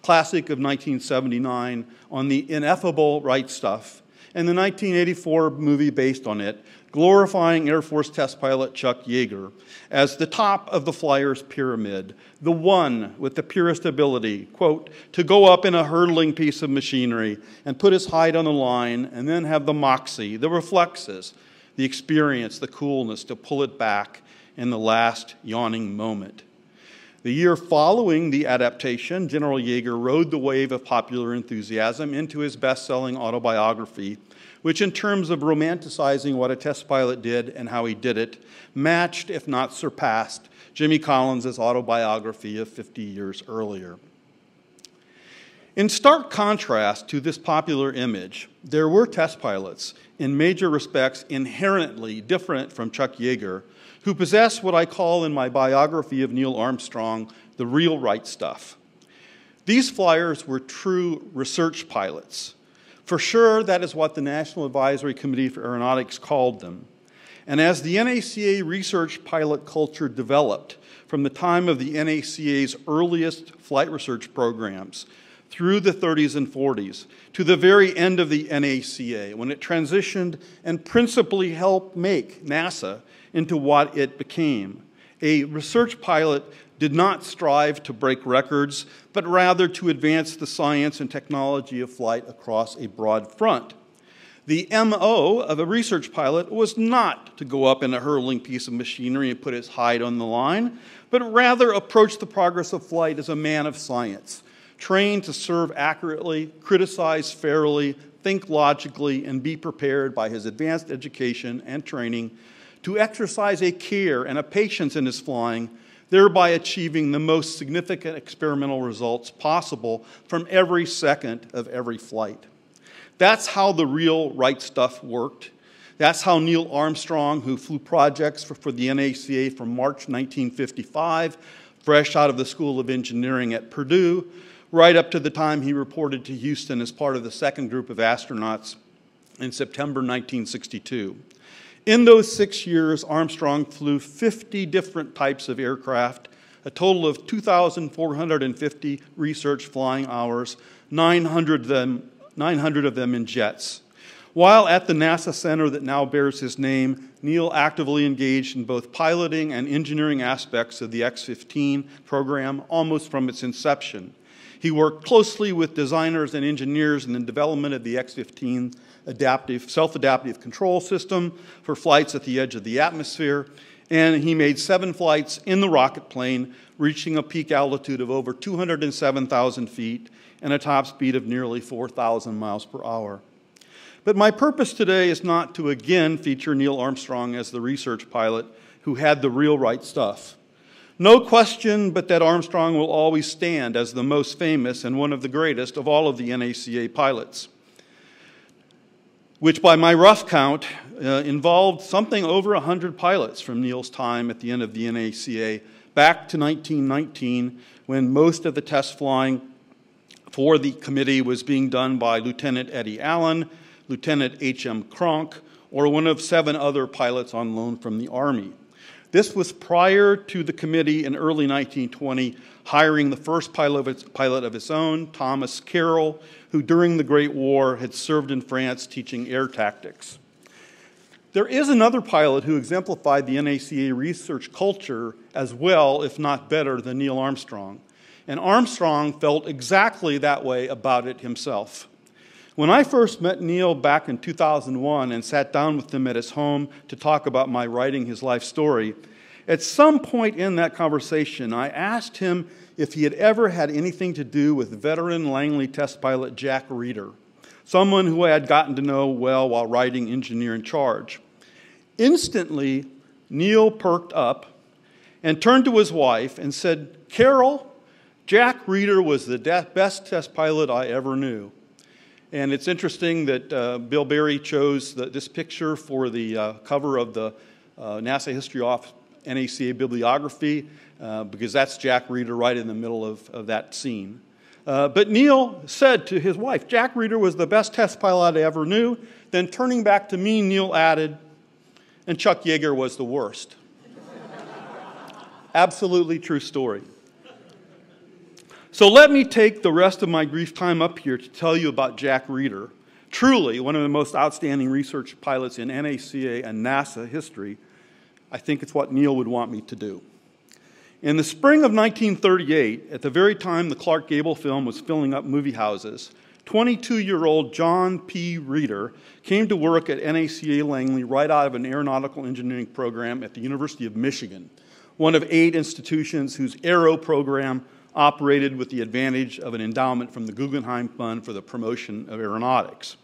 [SPEAKER 4] classic of 1979 on the ineffable right stuff, and the 1984 movie based on it, glorifying Air Force test pilot Chuck Yeager as the top of the flyer's pyramid, the one with the purest ability, quote, to go up in a hurtling piece of machinery and put his hide on the line and then have the moxie, the reflexes, the experience, the coolness to pull it back in the last yawning moment. The year following the adaptation, General Yeager rode the wave of popular enthusiasm into his best-selling autobiography, which in terms of romanticizing what a test pilot did and how he did it, matched, if not surpassed, Jimmy Collins' autobiography of 50 years earlier. In stark contrast to this popular image, there were test pilots, in major respects inherently different from Chuck Yeager, who possessed what I call in my biography of Neil Armstrong, the real right stuff. These flyers were true research pilots. For sure, that is what the National Advisory Committee for Aeronautics called them. And as the NACA research pilot culture developed from the time of the NACA's earliest flight research programs through the 30s and 40s to the very end of the NACA, when it transitioned and principally helped make NASA into what it became, a research pilot did not strive to break records, but rather to advance the science and technology of flight across a broad front. The MO of a research pilot was not to go up in a hurtling piece of machinery and put his hide on the line, but rather approach the progress of flight as a man of science, trained to serve accurately, criticize fairly, think logically, and be prepared by his advanced education and training to exercise a care and a patience in his flying, thereby achieving the most significant experimental results possible from every second of every flight. That's how the real right stuff worked. That's how Neil Armstrong, who flew projects for the NACA from March 1955, fresh out of the School of Engineering at Purdue, right up to the time he reported to Houston as part of the second group of astronauts in September 1962. In those 6 years, Armstrong flew 50 different types of aircraft, a total of 2,450 research flying hours, 900 of them in jets. While at the NASA center that now bears his name, Neil actively engaged in both piloting and engineering aspects of the X-15 program almost from its inception. He worked closely with designers and engineers in the development of the X-15 self-adaptive control system for flights at the edge of the atmosphere, and he made 7 flights in the rocket plane, reaching a peak altitude of over 207,000 feet and a top speed of nearly 4,000 miles per hour. But my purpose today is not to again feature Neil Armstrong as the research pilot who had the real right stuff. No question but that Armstrong will always stand as the most famous and one of the greatest of all of the NACA pilots, which by my rough count involved something over 100 pilots from Neil's time at the end of the NACA back to 1919, when most of the test flying for the committee was being done by Lieutenant Eddie Allen, Lieutenant H.M. Cronk, or one of 7 other pilots on loan from the Army. This was prior to the committee in early 1920 hiring the first pilot of its own, Thomas Carroll, who during the Great War had served in France teaching air tactics. There is another pilot who exemplified the NACA research culture as well, if not better, than Neil Armstrong. And Armstrong felt exactly that way about it himself. When I first met Neil back in 2001 and sat down with him at his home to talk about my writing his life story, at some point in that conversation, I asked him if he had ever had anything to do with veteran Langley test pilot Jack Reeder, someone who I had gotten to know well while writing Engineer in Charge. Instantly, Neil perked up and turned to his wife and said, "Carol, Jack Reeder was the best test pilot I ever knew." And it's interesting that Bill Berry chose this picture for the cover of the NASA History Off NACA bibliography because that's Jack Reeder right in the middle of that scene. But Neil said to his wife, "Jack Reeder was the best test pilot I ever knew." Then turning back to me, Neil added, "And Chuck Yeager was the worst." Absolutely true story. So let me take the rest of my brief time up here to tell you about Jack Reeder, truly one of the most outstanding research pilots in NACA and NASA history. I think it's what Neil would want me to do. In the spring of 1938, at the very time the Clark Gable film was filling up movie houses, 22-year-old John P. Reeder came to work at NACA Langley right out of an aeronautical engineering program at the University of Michigan, one of 8 institutions whose aero program operated with the advantage of an endowment from the Guggenheim Fund for the Promotion of Aeronautics.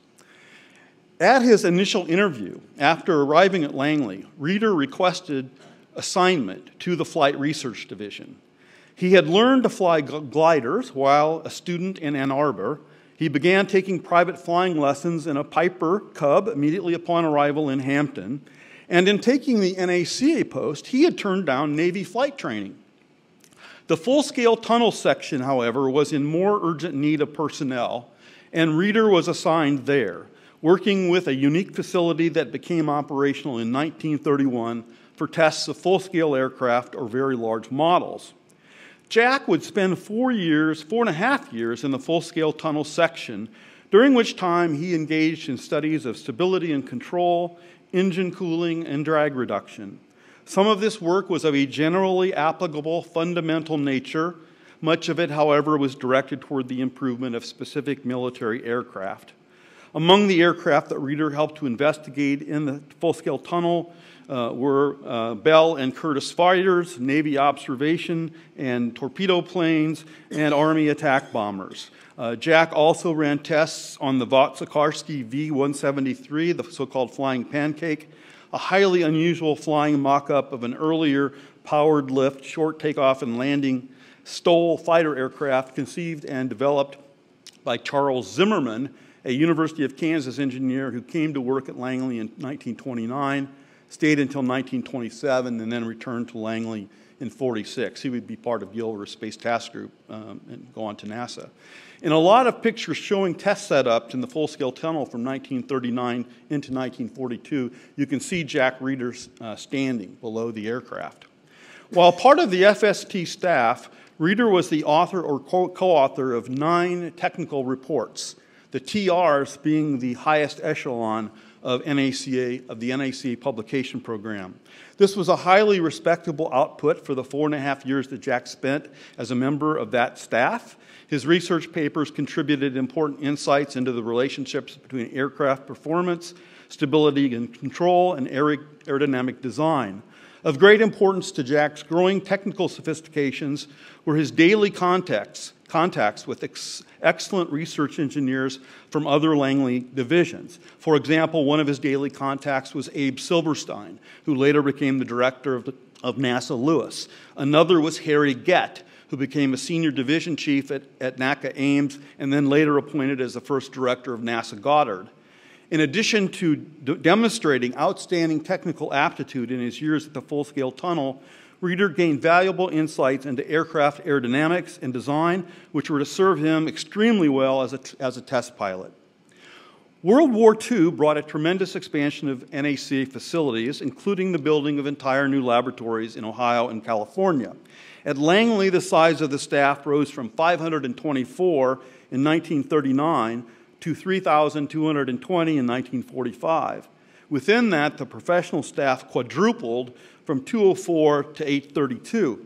[SPEAKER 4] At his initial interview, after arriving at Langley, Reeder requested assignment to the Flight Research Division. He had learned to fly gliders while a student in Ann Arbor. He began taking private flying lessons in a Piper Cub immediately upon arrival in Hampton. And in taking the NACA post, he had turned down Navy flight training. The full-scale tunnel section, however, was in more urgent need of personnel, and Reeder was assigned there, working with a unique facility that became operational in 1931 for tests of full-scale aircraft or very large models. Jack would spend 4.5 years in the full-scale tunnel section, during which time he engaged in studies of stability and control, engine cooling, and drag reduction. Some of this work was of a generally applicable fundamental nature. Much of it, however, was directed toward the improvement of specific military aircraft. Among the aircraft that Reeder helped to investigate in the full-scale tunnel were Bell and Curtiss fighters, Navy observation and torpedo planes, and Army attack bombers. Jack also ran tests on the Vought-Sikorsky V-173, the so-called flying pancake, a highly unusual flying mock-up of an earlier powered lift, short takeoff and landing STOL fighter aircraft conceived and developed by Charles Zimmerman, a University of Kansas engineer who came to work at Langley in 1929, stayed until 1927, and then returned to Langley in 1946. He would be part of the Aerospace Task Group and go on to NASA. In a lot of pictures showing test setups in the full-scale tunnel from 1939 into 1942, you can see Jack Reeder standing below the aircraft. While part of the FST staff, Reeder was the author or co-author of 9 technical reports, the TRs being the highest echelon of the NACA publication program. This was a highly respectable output for the 4.5 years that Jack spent as a member of that staff. His research papers contributed important insights into the relationships between aircraft performance, stability and control, and aerodynamic design. Of great importance to Jack's growing technical sophistications were his daily contacts with excellent research engineers from other Langley divisions. For example, one of his daily contacts was Abe Silverstein, who later became the director of NASA Lewis. Another was Harry Gett, who became a senior division chief at NACA Ames and then later appointed as the first director of NASA Goddard. In addition to demonstrating outstanding technical aptitude in his years at the full-scale tunnel, Reeder gained valuable insights into aircraft aerodynamics and design, which were to serve him extremely well as a test pilot. World War II brought a tremendous expansion of NACA facilities, including the building of entire new laboratories in Ohio and California. At Langley, the size of the staff rose from 524 in 1939 to 3,220 in 1945. Within that, the professional staff quadrupled from 204 to 832.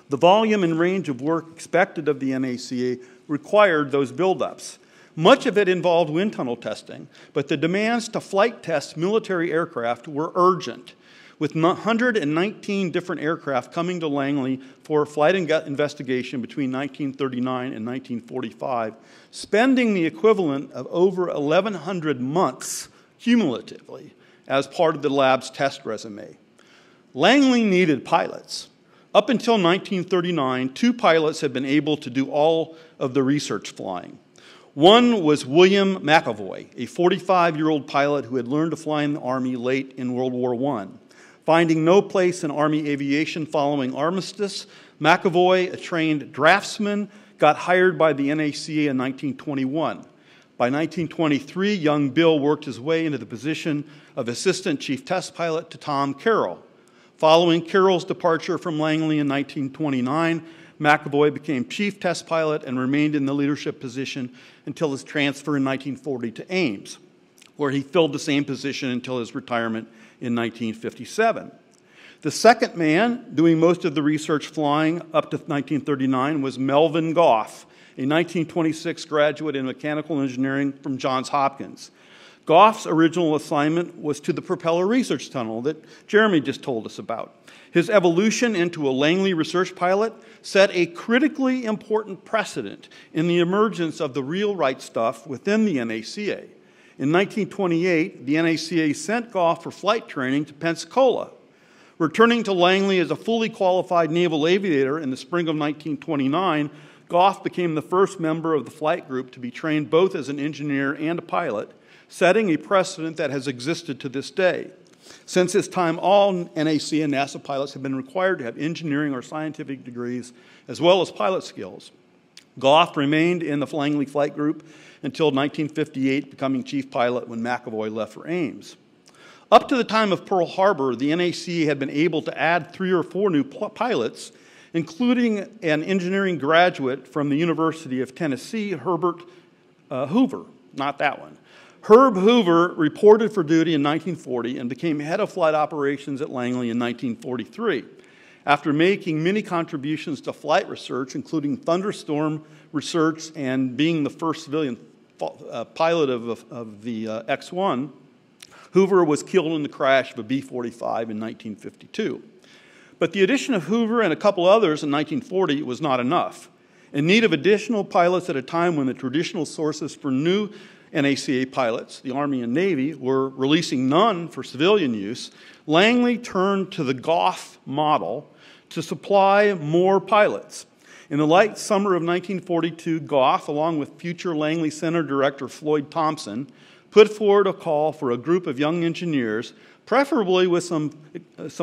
[SPEAKER 4] The volume and range of work expected of the NACA required those buildups. Much of it involved wind tunnel testing, but the demands to flight test military aircraft were urgent, with 119 different aircraft coming to Langley for flight investigation between 1939 and 1945, spending the equivalent of over 1,100 months cumulatively as part of the lab's test resume. Langley needed pilots. Up until 1939, 2 pilots had been able to do all of the research flying. One was William McAvoy, a 45-year-old pilot who had learned to fly in the Army late in World War I. Finding no place in Army aviation following armistice, McAvoy, a trained draftsman, got hired by the NACA in 1921. By 1923, young Bill worked his way into the position of Assistant Chief Test Pilot to Tom Carroll. Following Carroll's departure from Langley in 1929, McAvoy became Chief Test Pilot and remained in the leadership position until his transfer in 1940 to Ames, where he filled the same position until his retirement in 1957. The second man doing most of the research flying up to 1939 was Melvin Goff, a 1926 graduate in mechanical engineering from Johns Hopkins. Goff's original assignment was to the Propeller research tunnel that Jeremy just told us about. His evolution into a Langley research pilot set a critically important precedent in the emergence of the real right stuff within the NACA. In 1928, the NACA sent Goff for flight training to Pensacola. Returning to Langley as a fully qualified naval aviator in the spring of 1929, Goff became the first member of the flight group to be trained both as an engineer and a pilot, setting a precedent that has existed to this day. Since this time, all NACA and NASA pilots have been required to have engineering or scientific degrees as well as pilot skills. Goff remained in the Langley flight group until 1958, becoming chief pilot when McAvoy left for Ames. Up to the time of Pearl Harbor, the NACA had been able to add 3 or 4 new pilots, including an engineering graduate from the University of Tennessee, Herbert Hoover, not that one. Herb Hoover reported for duty in 1940 and became head of flight operations at Langley in 1943. After making many contributions to flight research, including thunderstorm research and being the first civilian pilot of the X-1, Hoover was killed in the crash of a B-45 in 1952. But the addition of Hoover and a couple others in 1940 was not enough. In need of additional pilots at a time when the traditional sources for new NACA pilots, the Army and Navy, were releasing none for civilian use, Langley turned to the Goff model to supply more pilots. In the late summer of 1942, Goff, along with future Langley Center Director Floyd Thompson, put forward a call for a group of young engineers, preferably with some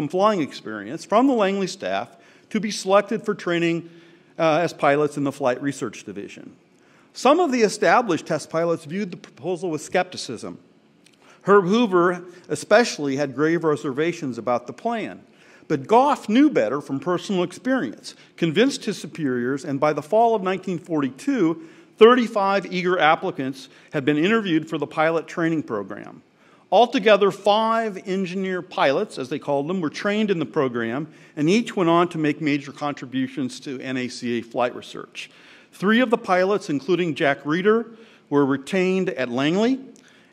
[SPEAKER 4] flying experience, from the Langley staff to be selected for training as pilots in the Flight Research Division. Some of the established test pilots viewed the proposal with skepticism. Herb Hoover especially had grave reservations about the plan. But Goff knew better from personal experience, convinced his superiors, and by the fall of 1942, 35 eager applicants had been interviewed for the pilot training program. Altogether, 5 engineer pilots, as they called them, were trained in the program, and each went on to make major contributions to NACA flight research. 3 of the pilots, including Jack Reeder, were retained at Langley,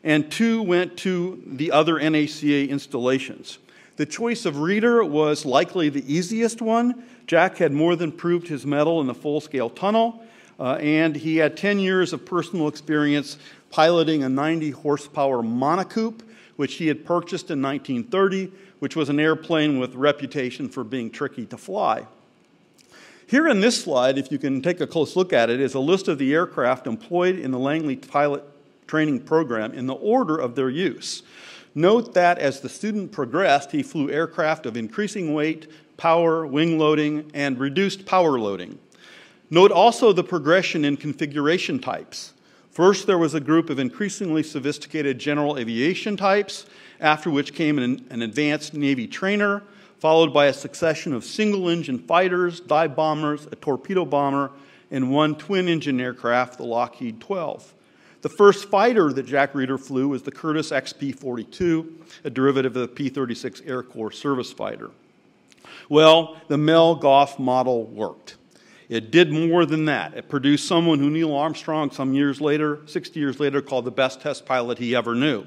[SPEAKER 4] and 2 went to the other NACA installations. The choice of Reeder was likely the easiest one. Jack had more than proved his mettle in the full-scale tunnel, and he had 10 years of personal experience piloting a 90-horsepower monocoupe, which he had purchased in 1930, which was an airplane with a reputation for being tricky to fly. Here in this slide, if you can take a close look at it, is a list of the aircraft employed in the Langley pilot training program in the order of their use. Note that as the student progressed, he flew aircraft of increasing weight, power, wing loading, and reduced power loading. Note also the progression in configuration types. First, there was a group of increasingly sophisticated general aviation types, after which came an advanced Navy trainer, followed by a succession of single-engine fighters, dive bombers, a torpedo bomber, and 1 twin-engine aircraft, the Lockheed 12. The first fighter that Jack Reeder flew was the Curtiss XP-42, a derivative of the P-36 Air Corps service fighter. Well, the Mel Goff model worked. It did more than that. It produced someone who Neil Armstrong, some years later, 60 years later, called the best test pilot he ever knew.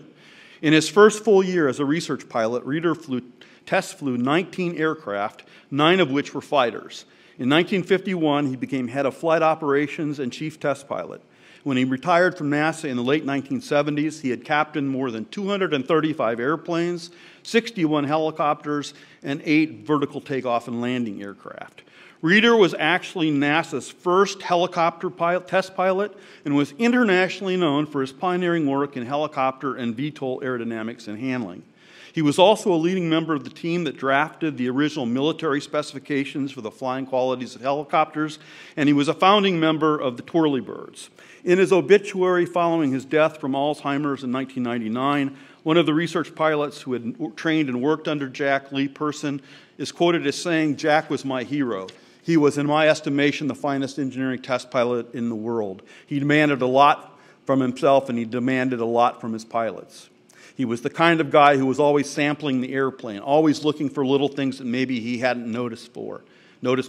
[SPEAKER 4] In his first full year as a research pilot, Reeder test flew 19 aircraft, 9 of which were fighters. In 1951, he became head of flight operations and chief test pilot. When he retired from NASA in the late 1970s, he had captained more than 235 airplanes, 61 helicopters, and 8 vertical takeoff and landing aircraft. Reeder was actually NASA's first helicopter test pilot and was internationally known for his pioneering work in helicopter and VTOL aerodynamics and handling. He was also a leading member of the team that drafted the original military specifications for the flying qualities of helicopters, and he was a founding member of the Twirlybirds. In his obituary following his death from Alzheimer's in 1999, one of the research pilots who had trained and worked under Jack Lee Person is quoted as saying, "Jack was my hero. He was, in my estimation, the finest engineering test pilot in the world. He demanded a lot from himself, and he demanded a lot from his pilots. He was the kind of guy who was always sampling the airplane, always looking for little things that maybe he hadn't noticed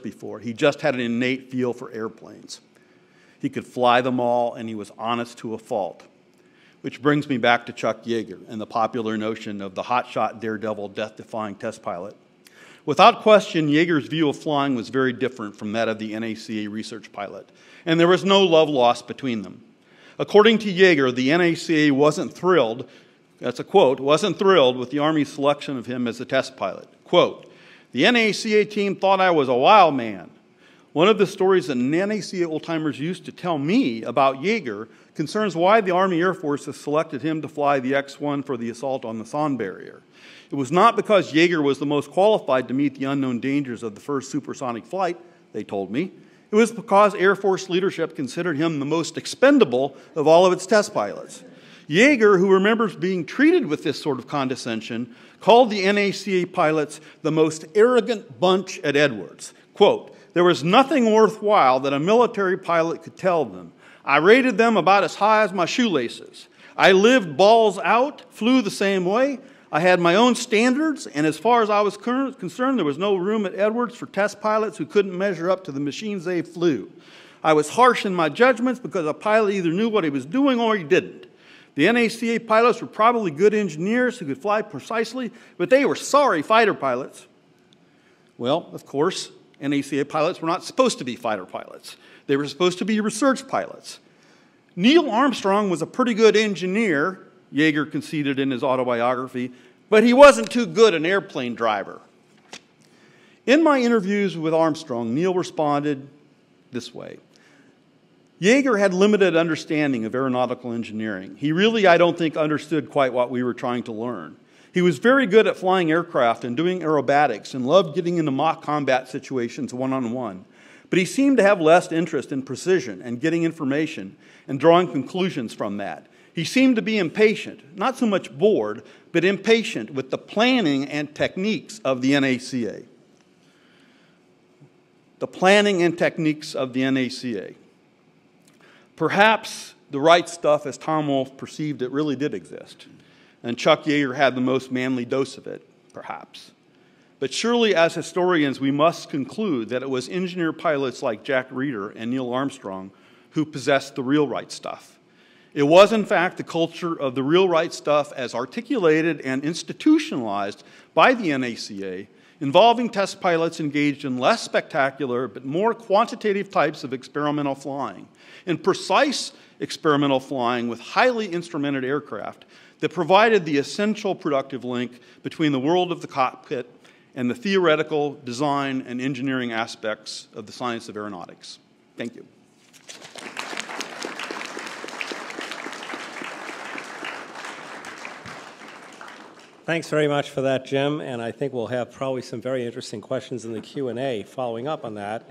[SPEAKER 4] before. He just had an innate feel for airplanes. He could fly them all, and he was honest to a fault." Which brings me back to Chuck Yeager and the popular notion of the hotshot, daredevil, death-defying test pilot. Without question, Yeager's view of flying was very different from that of the NACA research pilot, and there was no love lost between them. According to Yeager, the NACA wasn't thrilled, that's a quote, wasn't thrilled with the Army's selection of him as a test pilot. Quote, "The NACA team thought I was a wild man. One of the stories that NACA old-timers used to tell me about Yeager concerns why the Army Air Force has selected him to fly the X-1 for the assault on the Somme barrier. It was not because Yeager was the most qualified to meet the unknown dangers of the first supersonic flight, they told me. It was because Air Force leadership considered him the most expendable of all of its test pilots." Yeager, who remembers being treated with this sort of condescension, called the NACA pilots the most arrogant bunch at Edwards. Quote, "There was nothing worthwhile that a military pilot could tell them. I rated them about as high as my shoelaces. I lived balls out, flew the same way. I had my own standards, and as far as I was concerned, there was no room at Edwards for test pilots who couldn't measure up to the machines they flew. I was harsh in my judgments because a pilot either knew what he was doing or he didn't. The NACA pilots were probably good engineers who could fly precisely, but they were sorry fighter pilots." Well, of course, NACA pilots were not supposed to be fighter pilots. They were supposed to be research pilots. Neil Armstrong was a pretty good engineer, Yeager conceded in his autobiography, but he wasn't too good an airplane driver. In my interviews with Armstrong, Neil responded this way. Yeager had limited understanding of aeronautical engineering. He really, I don't think, understood quite what we were trying to learn. He was very good at flying aircraft and doing aerobatics and loved getting into mock combat situations one-on-one. But he seemed to have less interest in precision and getting information and drawing conclusions from that. He seemed to be impatient, not so much bored, but impatient with the planning and techniques of the NACA. The planning and techniques of the NACA. Perhaps the right stuff, as Tom Wolfe perceived it, really did exist. And Chuck Yeager had the most manly dose of it, perhaps. But surely as historians, we must conclude that it was engineer pilots like Jack Reeder and Neil Armstrong who possessed the real right stuff. It was, in fact, the culture of the real right stuff as articulated and institutionalized by the NACA, involving test pilots engaged in less spectacular but more quantitative types of experimental flying, in precise experimental flying with highly instrumented aircraft that provided the essential productive link between the world of the cockpit and the theoretical, design, and engineering aspects of the science of aeronautics. Thank you.
[SPEAKER 1] Thanks very much for that, Jim, and I think we'll have probably some very interesting questions in the Q&A following up on that.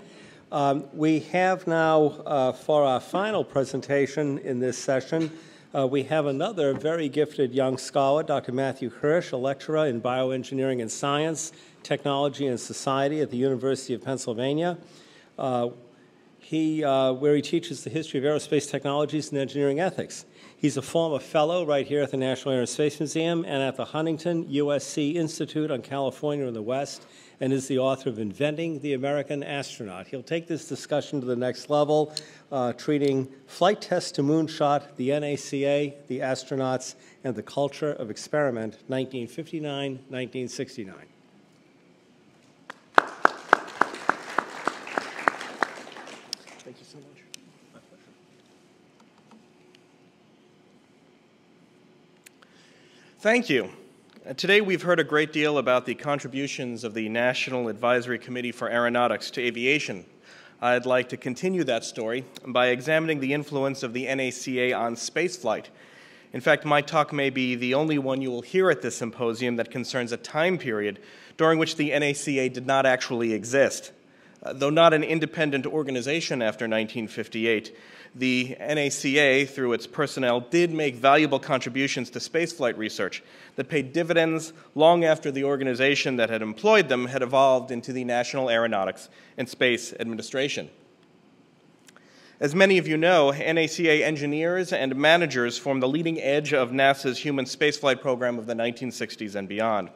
[SPEAKER 1] We have now, for our final presentation in this session, we have another very gifted young scholar, Dr. Matthew Hersch, a lecturer in bioengineering and science, technology and society at the University of Pennsylvania, where he teaches the history of aerospace technologies and engineering ethics. He's a former fellow right here at the National Air and Space Museum and at the Huntington USC Institute on California in the West, and is the author of Inventing the American Astronaut. He'll take this discussion to the next level, treating flight test to moonshot, the NACA, the astronauts, and the culture of experiment, 1959-1969. Thank you so much. My pleasure.
[SPEAKER 5] Thank you. Today we've heard a great deal about the contributions of the National Advisory Committee for Aeronautics to aviation. I'd like to continue that story by examining the influence of the NACA on spaceflight. In fact, my talk may be the only one you will hear at this symposium that concerns a time period during which the NACA did not actually exist. Though not an independent organization after 1958, the NACA, through its personnel, did make valuable contributions to spaceflight research that paid dividends long after the organization that had employed them had evolved into the National Aeronautics and Space Administration. As many of you know, NACA engineers and managers formed the leading edge of NASA's human spaceflight program of the 1960s and beyond.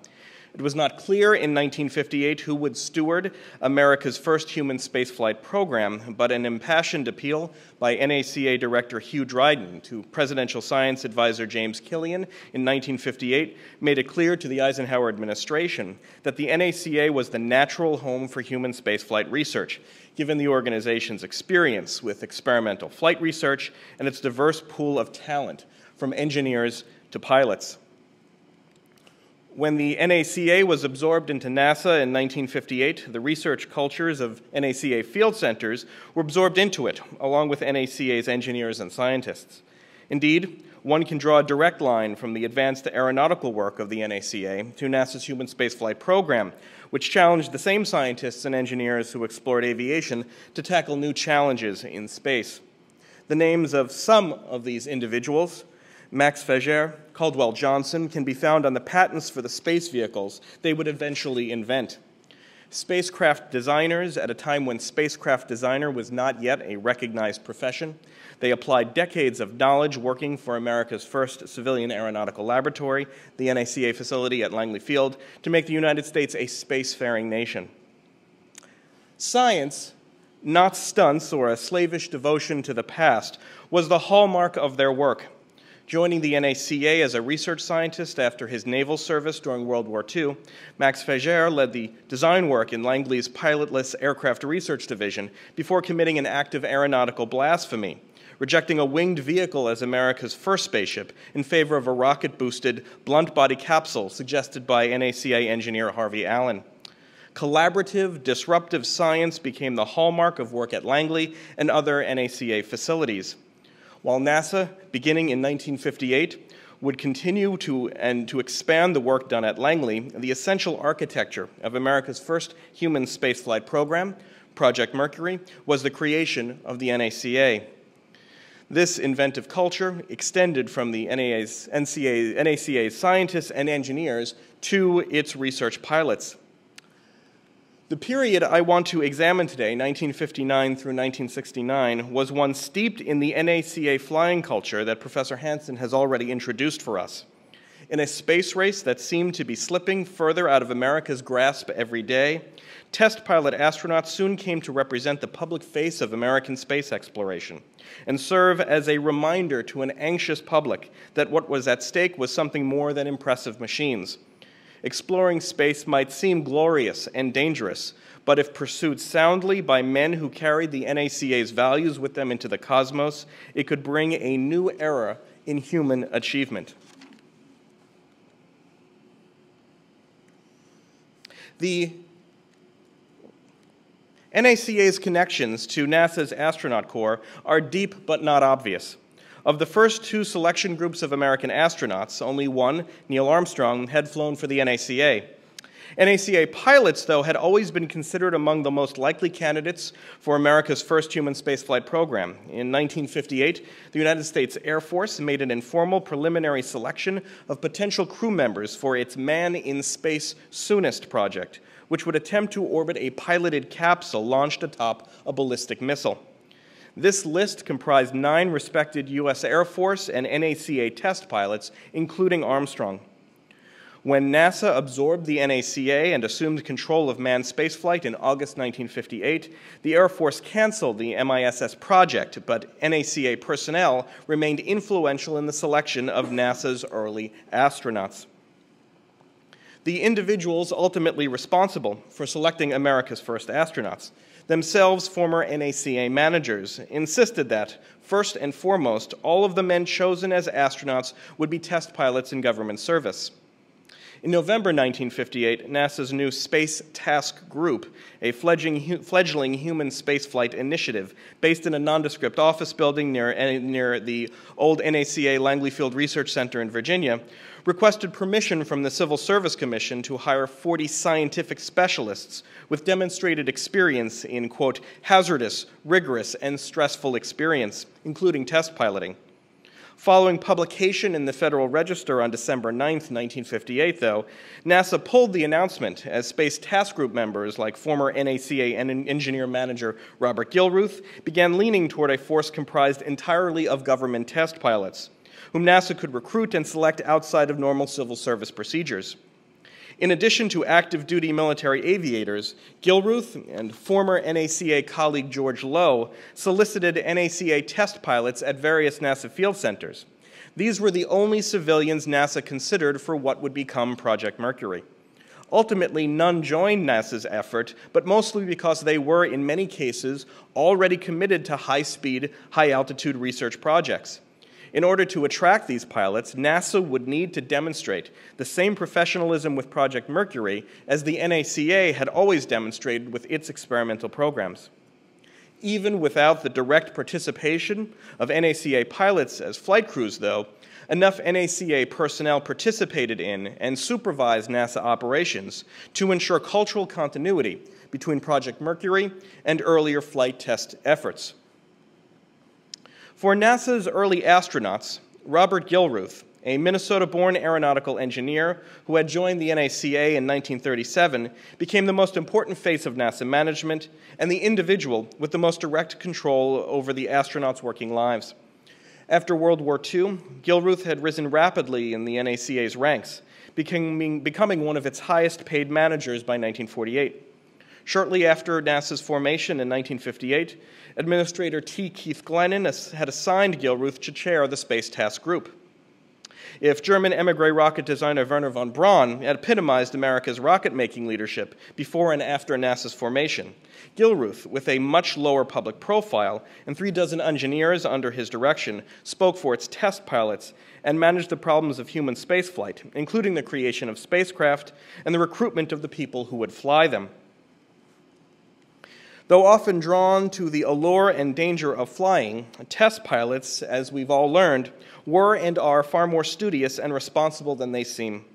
[SPEAKER 5] It was not clear in 1958 who would steward America's first human spaceflight program, but an impassioned appeal by NACA Director Hugh Dryden to Presidential Science Advisor James Killian in 1958 made it clear to the Eisenhower administration that the NACA was the natural home for human spaceflight research, given the organization's experience with experimental flight research and its diverse pool of talent, from engineers to pilots. When the NACA was absorbed into NASA in 1958, the research cultures of NACA field centers were absorbed into it, along with NACA's engineers and scientists. Indeed, one can draw a direct line from the advanced aeronautical work of the NACA to NASA's human spaceflight program, which challenged the same scientists and engineers who explored aviation to tackle new challenges in space. The names of some of these individuals, Max Fager, Caldwell Johnson, can be found on the patents for the space vehicles they would eventually invent. Spacecraft designers, at a time when spacecraft designer was not yet a recognized profession, they applied decades of knowledge working for America's first civilian aeronautical laboratory, the NACA facility at Langley Field, to make the United States a spacefaring nation. Science, not stunts or a slavish devotion to the past, was the hallmark of their work. Joining the NACA as a research scientist after his naval service during World War II, Max Fager led the design work in Langley's pilotless aircraft research division before committing an act of aeronautical blasphemy, rejecting a winged vehicle as America's first spaceship in favor of a rocket-boosted, blunt-body capsule suggested by NACA engineer Harvey Allen. Collaborative, disruptive science became the hallmark of work at Langley and other NACA facilities. While NASA, beginning in 1958, would continue to expand the work done at Langley, the essential architecture of America's first human spaceflight program, Project Mercury, was the creation of the NACA. This inventive culture extended from the NACA's scientists and engineers to its research pilots. The period I want to examine today, 1959 through 1969, was one steeped in the NACA flying culture that Professor Hansen has already introduced for us. In a space race that seemed to be slipping further out of America's grasp every day, test pilot astronauts soon came to represent the public face of American space exploration and serve as a reminder to an anxious public that what was at stake was something more than impressive machines. Exploring space might seem glorious and dangerous, but if pursued soundly by men who carried the NACA's values with them into the cosmos, it could bring a new era in human achievement. The NACA's connections to NASA's astronaut corps are deep but not obvious. Of the first two selection groups of American astronauts, only one, Neil Armstrong, had flown for the NACA. NACA pilots, though, had always been considered among the most likely candidates for America's first human spaceflight program. In 1958, the United States Air Force made an informal preliminary selection of potential crew members for its Man in Space Soonest project, which would attempt to orbit a piloted capsule launched atop a ballistic missile. This list comprised 9 respected U.S. Air Force and NACA test pilots, including Armstrong. When NASA absorbed the NACA and assumed control of manned spaceflight in August 1958, the Air Force canceled the MISS project, but NACA personnel remained influential in the selection of NASA's early astronauts. The individuals ultimately responsible for selecting America's first astronauts, themselves former NACA managers, insisted that, first and foremost, all of the men chosen as astronauts would be test pilots in government service. In November 1958, NASA's new Space Task Group, a fledgling human spaceflight initiative based in a nondescript office building near the old NACA Langley Field Research Center in Virginia, requested permission from the Civil Service Commission to hire 40 scientific specialists with demonstrated experience in, quote, hazardous, rigorous, and stressful experience, including test piloting. Following publication in the Federal Register on December 9, 1958, though, NASA pulled the announcement as Space Task Group members like former NACA and engineer manager Robert Gilruth began leaning toward a force comprised entirely of government test pilots, whom NASA could recruit and select outside of normal civil service procedures. In addition to active duty military aviators, Gilruth and former NACA colleague George Lowe solicited NACA test pilots at various NASA field centers. These were the only civilians NASA considered for what would become Project Mercury. Ultimately, none joined NASA's effort, but mostly because they were, in many cases, already committed to high-speed, high-altitude research projects. In order to attract these pilots, NASA would need to demonstrate the same professionalism with Project Mercury as the NACA had always demonstrated with its experimental programs. Even without the direct participation of NACA pilots as flight crews, though, enough NACA personnel participated in and supervised NASA operations to ensure cultural continuity between Project Mercury and earlier flight test efforts. For NASA's early astronauts, Robert Gilruth, a Minnesota-born aeronautical engineer who had joined the NACA in 1937, became the most important face of NASA management and the individual with the most direct control over the astronauts' working lives. After World War II, Gilruth had risen rapidly in the NACA's ranks, becoming one of its highest-paid managers by 1948. Shortly after NASA's formation in 1958, Administrator T. Keith Glennon had assigned Gilruth to chair the Space Task Group. If German émigré rocket designer Wernher von Braun had epitomized America's rocket-making leadership before and after NASA's formation, Gilruth, with a much lower public profile and 36 engineers under his direction, spoke for its test pilots and managed the problems of human spaceflight, including the creation of spacecraft and the recruitment of the people who would fly them. Though often drawn to the allure and danger of flying, test pilots, as we've all learned, were and are far more studious and responsible than they seem.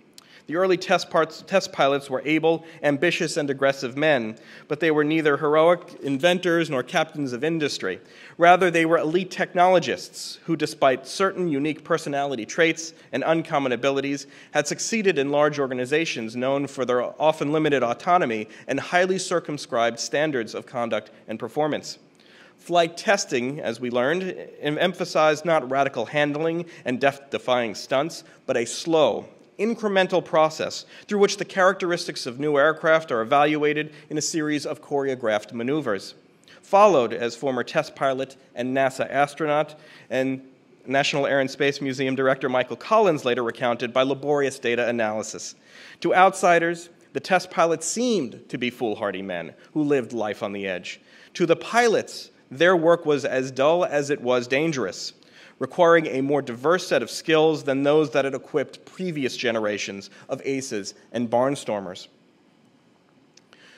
[SPEAKER 5] The early test pilots were able, ambitious, and aggressive men, but they were neither heroic inventors nor captains of industry. Rather, they were elite technologists who, despite certain unique personality traits and uncommon abilities, had succeeded in large organizations known for their often limited autonomy and highly circumscribed standards of conduct and performance. Flight testing, as we learned, emphasized not radical handling and death-defying stunts, but a slow, incremental process through which the characteristics of new aircraft are evaluated in a series of choreographed maneuvers, followed as former test pilot and NASA astronaut and National Air and Space Museum Director Michael Collins later recounted by laborious data analysis. To outsiders, the test pilots seemed to be foolhardy men who lived life on the edge. To the pilots, their work was as dull as it was dangerous, requiring a more diverse set of skills than those that had equipped previous generations of aces and barnstormers.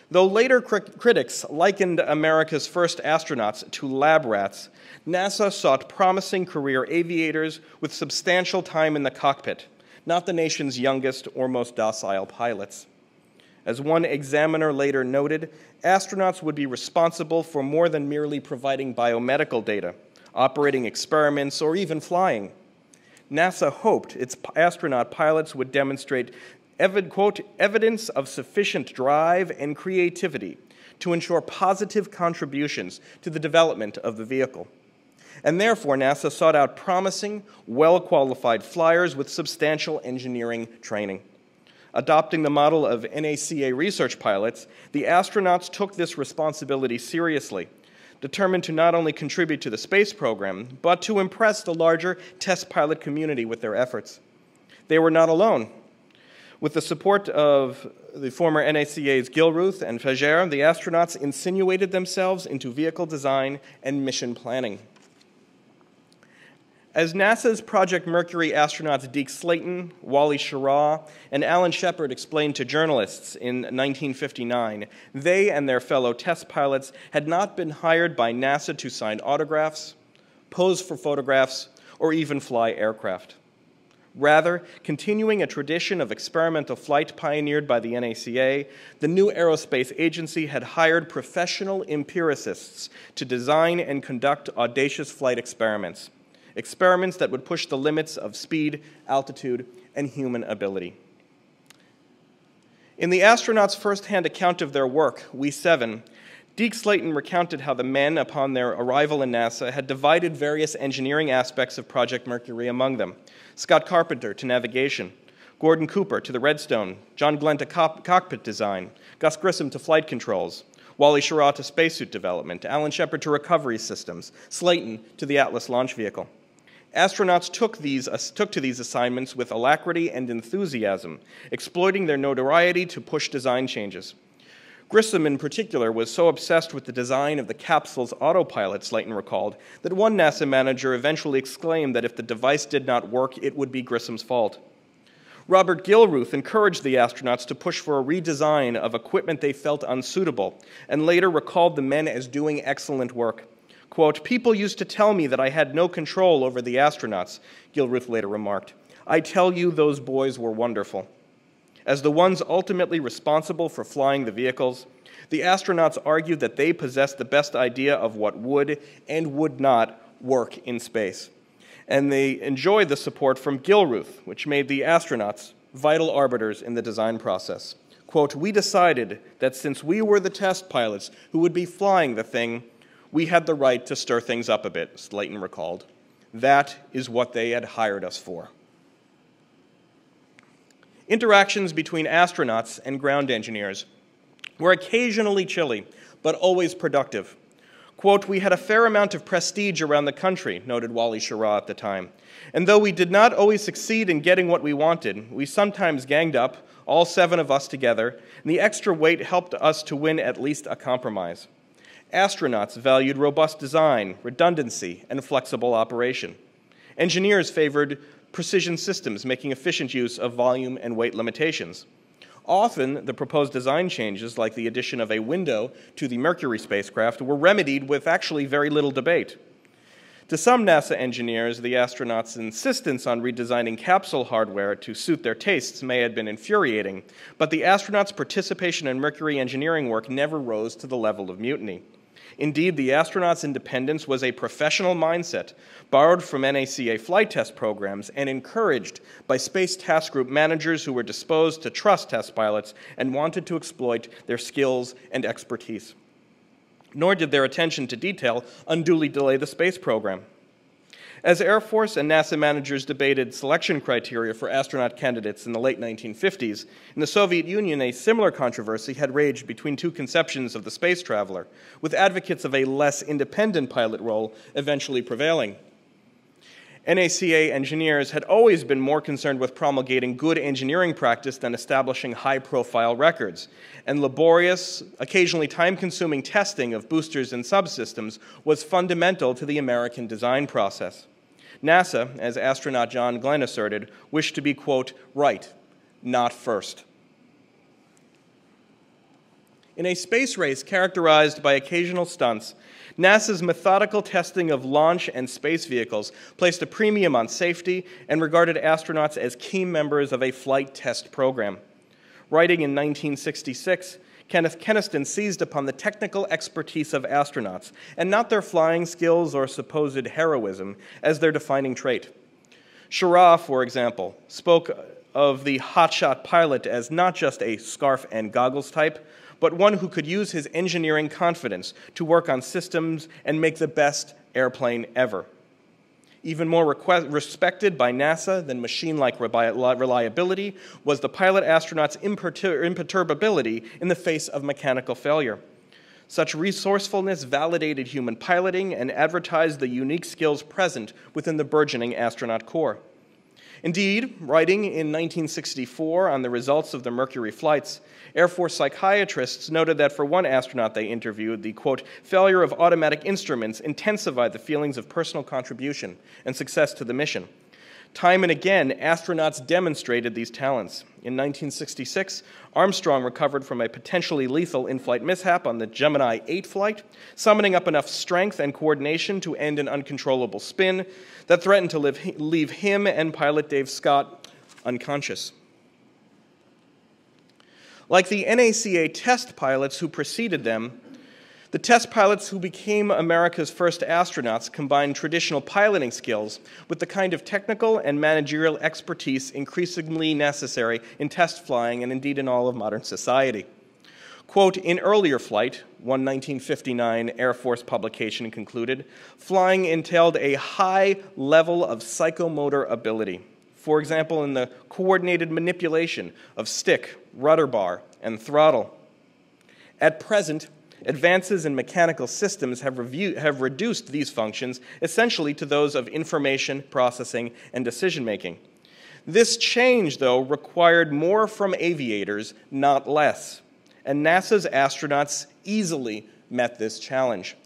[SPEAKER 5] Though later critics likened America's first astronauts to lab rats, NASA sought promising career aviators with substantial time in the cockpit, not the nation's youngest or most docile pilots. As one examiner later noted, astronauts would be responsible for more than merely providing biomedical data, operating experiments, or even flying. NASA hoped its astronaut pilots would demonstrate, quote, evidence of sufficient drive and creativity to ensure positive contributions to the development of the vehicle. And therefore, NASA sought out promising, well-qualified flyers with substantial engineering training. Adopting the model of NACA research pilots, the astronauts took this responsibility seriously, determined to not only contribute to the space program, but to impress the larger test pilot community with their efforts. They were not alone. With the support of the former NACA's Gilruth and Fager, the astronauts insinuated themselves into vehicle design and mission planning. As NASA's Project Mercury astronauts Deke Slayton, Wally Schirra, and Alan Shepard explained to journalists in 1959, they and their fellow test pilots had not been hired by NASA to sign autographs, pose for photographs, or even fly aircraft. Rather, continuing a tradition of experimental flight pioneered by the NACA, the new aerospace agency had hired professional empiricists to design and conduct audacious flight experiments. Experiments that would push the limits of speed, altitude, and human ability. In the astronauts' first-hand account of their work, We-7, Deke Slayton recounted how the men, upon their arrival in NASA, had divided various engineering aspects of Project Mercury among them. Scott Carpenter to navigation, Gordon Cooper to the Redstone, John Glenn to cockpit design, Gus Grissom to flight controls, Wally Schirra to spacesuit development, Alan Shepard to recovery systems, Slayton to the Atlas launch vehicle. Astronauts took to these assignments with alacrity and enthusiasm, exploiting their notoriety to push design changes. Grissom, in particular, was so obsessed with the design of the capsule's autopilot, Slayton recalled, that one NASA manager eventually exclaimed that if the device did not work, it would be Grissom's fault. Robert Gilruth encouraged the astronauts to push for a redesign of equipment they felt unsuitable, and later recalled the men as doing excellent work. Quote, "People used to tell me that I had no control over the astronauts," Gilruth later remarked. "I tell you, those boys were wonderful." As the ones ultimately responsible for flying the vehicles, the astronauts argued that they possessed the best idea of what would and would not work in space. And they enjoyed the support from Gilruth, which made the astronauts vital arbiters in the design process. Quote, "We decided that since we were the test pilots who would be flying the thing, we had the right to stir things up a bit," Slayton recalled. "That is what they had hired us for." Interactions between astronauts and ground engineers were occasionally chilly, but always productive. Quote, "We had a fair amount of prestige around the country," noted Wally Schirra at the time. "And though we did not always succeed in getting what we wanted, we sometimes ganged up, all 7 of us together, and the extra weight helped us to win at least a compromise. Astronauts valued robust design, redundancy, and flexible operation. Engineers favored precision systems, making efficient use of volume and weight limitations. Often, the proposed design changes, like the addition of a window to the Mercury spacecraft, were remedied with actually very little debate. To some NASA engineers, the astronauts' insistence on redesigning capsule hardware to suit their tastes may have been infuriating, but the astronauts' participation in Mercury engineering work never rose to the level of mutiny. Indeed, the astronauts' independence was a professional mindset borrowed from NACA flight test programs and encouraged by Space Task Group managers who were disposed to trust test pilots and wanted to exploit their skills and expertise. Nor did their attention to detail unduly delay the space program. As Air Force and NASA managers debated selection criteria for astronaut candidates in the late 1950s, in the Soviet Union a similar controversy had raged between 2 conceptions of the space traveler, with advocates of a less independent pilot role eventually prevailing. NACA engineers had always been more concerned with promulgating good engineering practice than establishing high-profile records, and laborious, occasionally time-consuming testing of boosters and subsystems was fundamental to the American design process. NASA, as astronaut John Glenn asserted, wished to be, quote, right, not first. In a space race characterized by occasional stunts, NASA's methodical testing of launch and space vehicles placed a premium on safety and regarded astronauts as key members of a flight test program. Writing in 1966, Kenneth Keniston seized upon the technical expertise of astronauts, and not their flying skills or supposed heroism, as their defining trait. Schirra, for example, spoke of the hotshot pilot as not just a scarf and goggles type, but one who could use his engineering confidence to work on systems and make the best airplane ever. Even more respected by NASA than machine-like reliability was the pilot astronaut's imperturbability in the face of mechanical failure. Such resourcefulness validated human piloting and advertised the unique skills present within the burgeoning astronaut corps. Indeed, writing in 1964 on the results of the Mercury flights, Air Force psychiatrists noted that for one astronaut they interviewed, the, quote, failure of automatic instruments intensified the feelings of personal contribution and success to the mission. Time and again, astronauts demonstrated these talents. In 1966, Armstrong recovered from a potentially lethal in-flight mishap on the Gemini 8 flight, summoning up enough strength and coordination to end an uncontrollable spin that threatened to leave him and pilot Dave Scott unconscious. Like the NACA test pilots who preceded them, the test pilots who became America's first astronauts combined traditional piloting skills with the kind of technical and managerial expertise increasingly necessary in test flying and indeed in all of modern society. Quote, in earlier flight, one 1959 Air Force publication concluded, flying entailed a high level of psychomotor ability. For example, in the coordinated manipulation of stick, rudder bar, and throttle. At present, advances in mechanical systems have reduced these functions essentially to those of information processing and decision-making. This change, though, required more from aviators, not less, and NASA's astronauts easily met this challenge.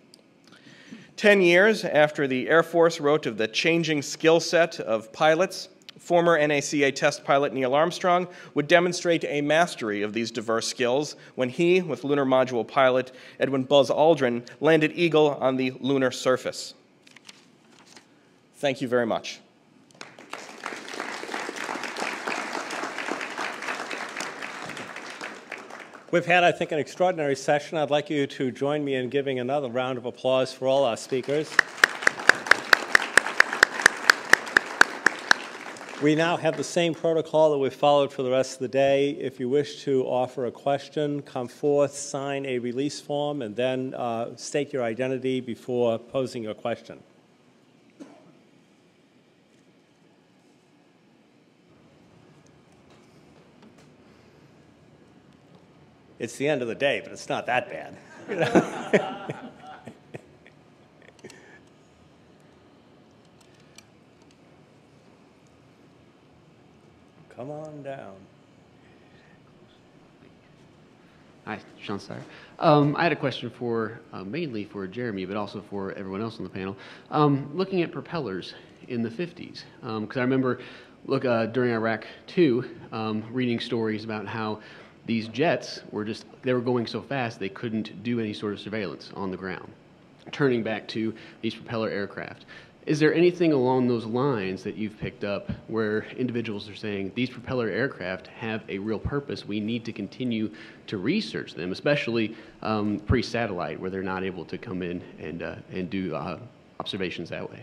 [SPEAKER 5] 10 years after the Air Force wrote of the changing skill set of pilots, former NACA test pilot Neil Armstrong would demonstrate a mastery of these diverse skills when he, with lunar module pilot Edwin Buzz Aldrin, landed Eagle on the lunar surface. Thank you very much.
[SPEAKER 1] We've had, I think, an extraordinary session. I'd like you to join me in giving another round of applause for all our speakers. We now have the same protocol that we've followed for the rest of the day. If you wish to offer a question, come forth, sign a release form, and then state your identity before posing your question. It's the end of the day, but it's not that bad. You know? Come on down.
[SPEAKER 6] Hi, Sean Steyer. I had a question for mainly for Jeremy, but also for everyone else on the panel. Looking at propellers in the 50s, because I remember during Iraq II, reading stories about how these jets were they were going so fast they couldn't do any sort of surveillance on the ground. Turning back to these propeller aircraft. Is there anything along those lines that you've picked up where individuals are saying these propeller aircraft have a real purpose, we need to continue to research them, especially pre-satellite where they're not able to come in and do observations that way?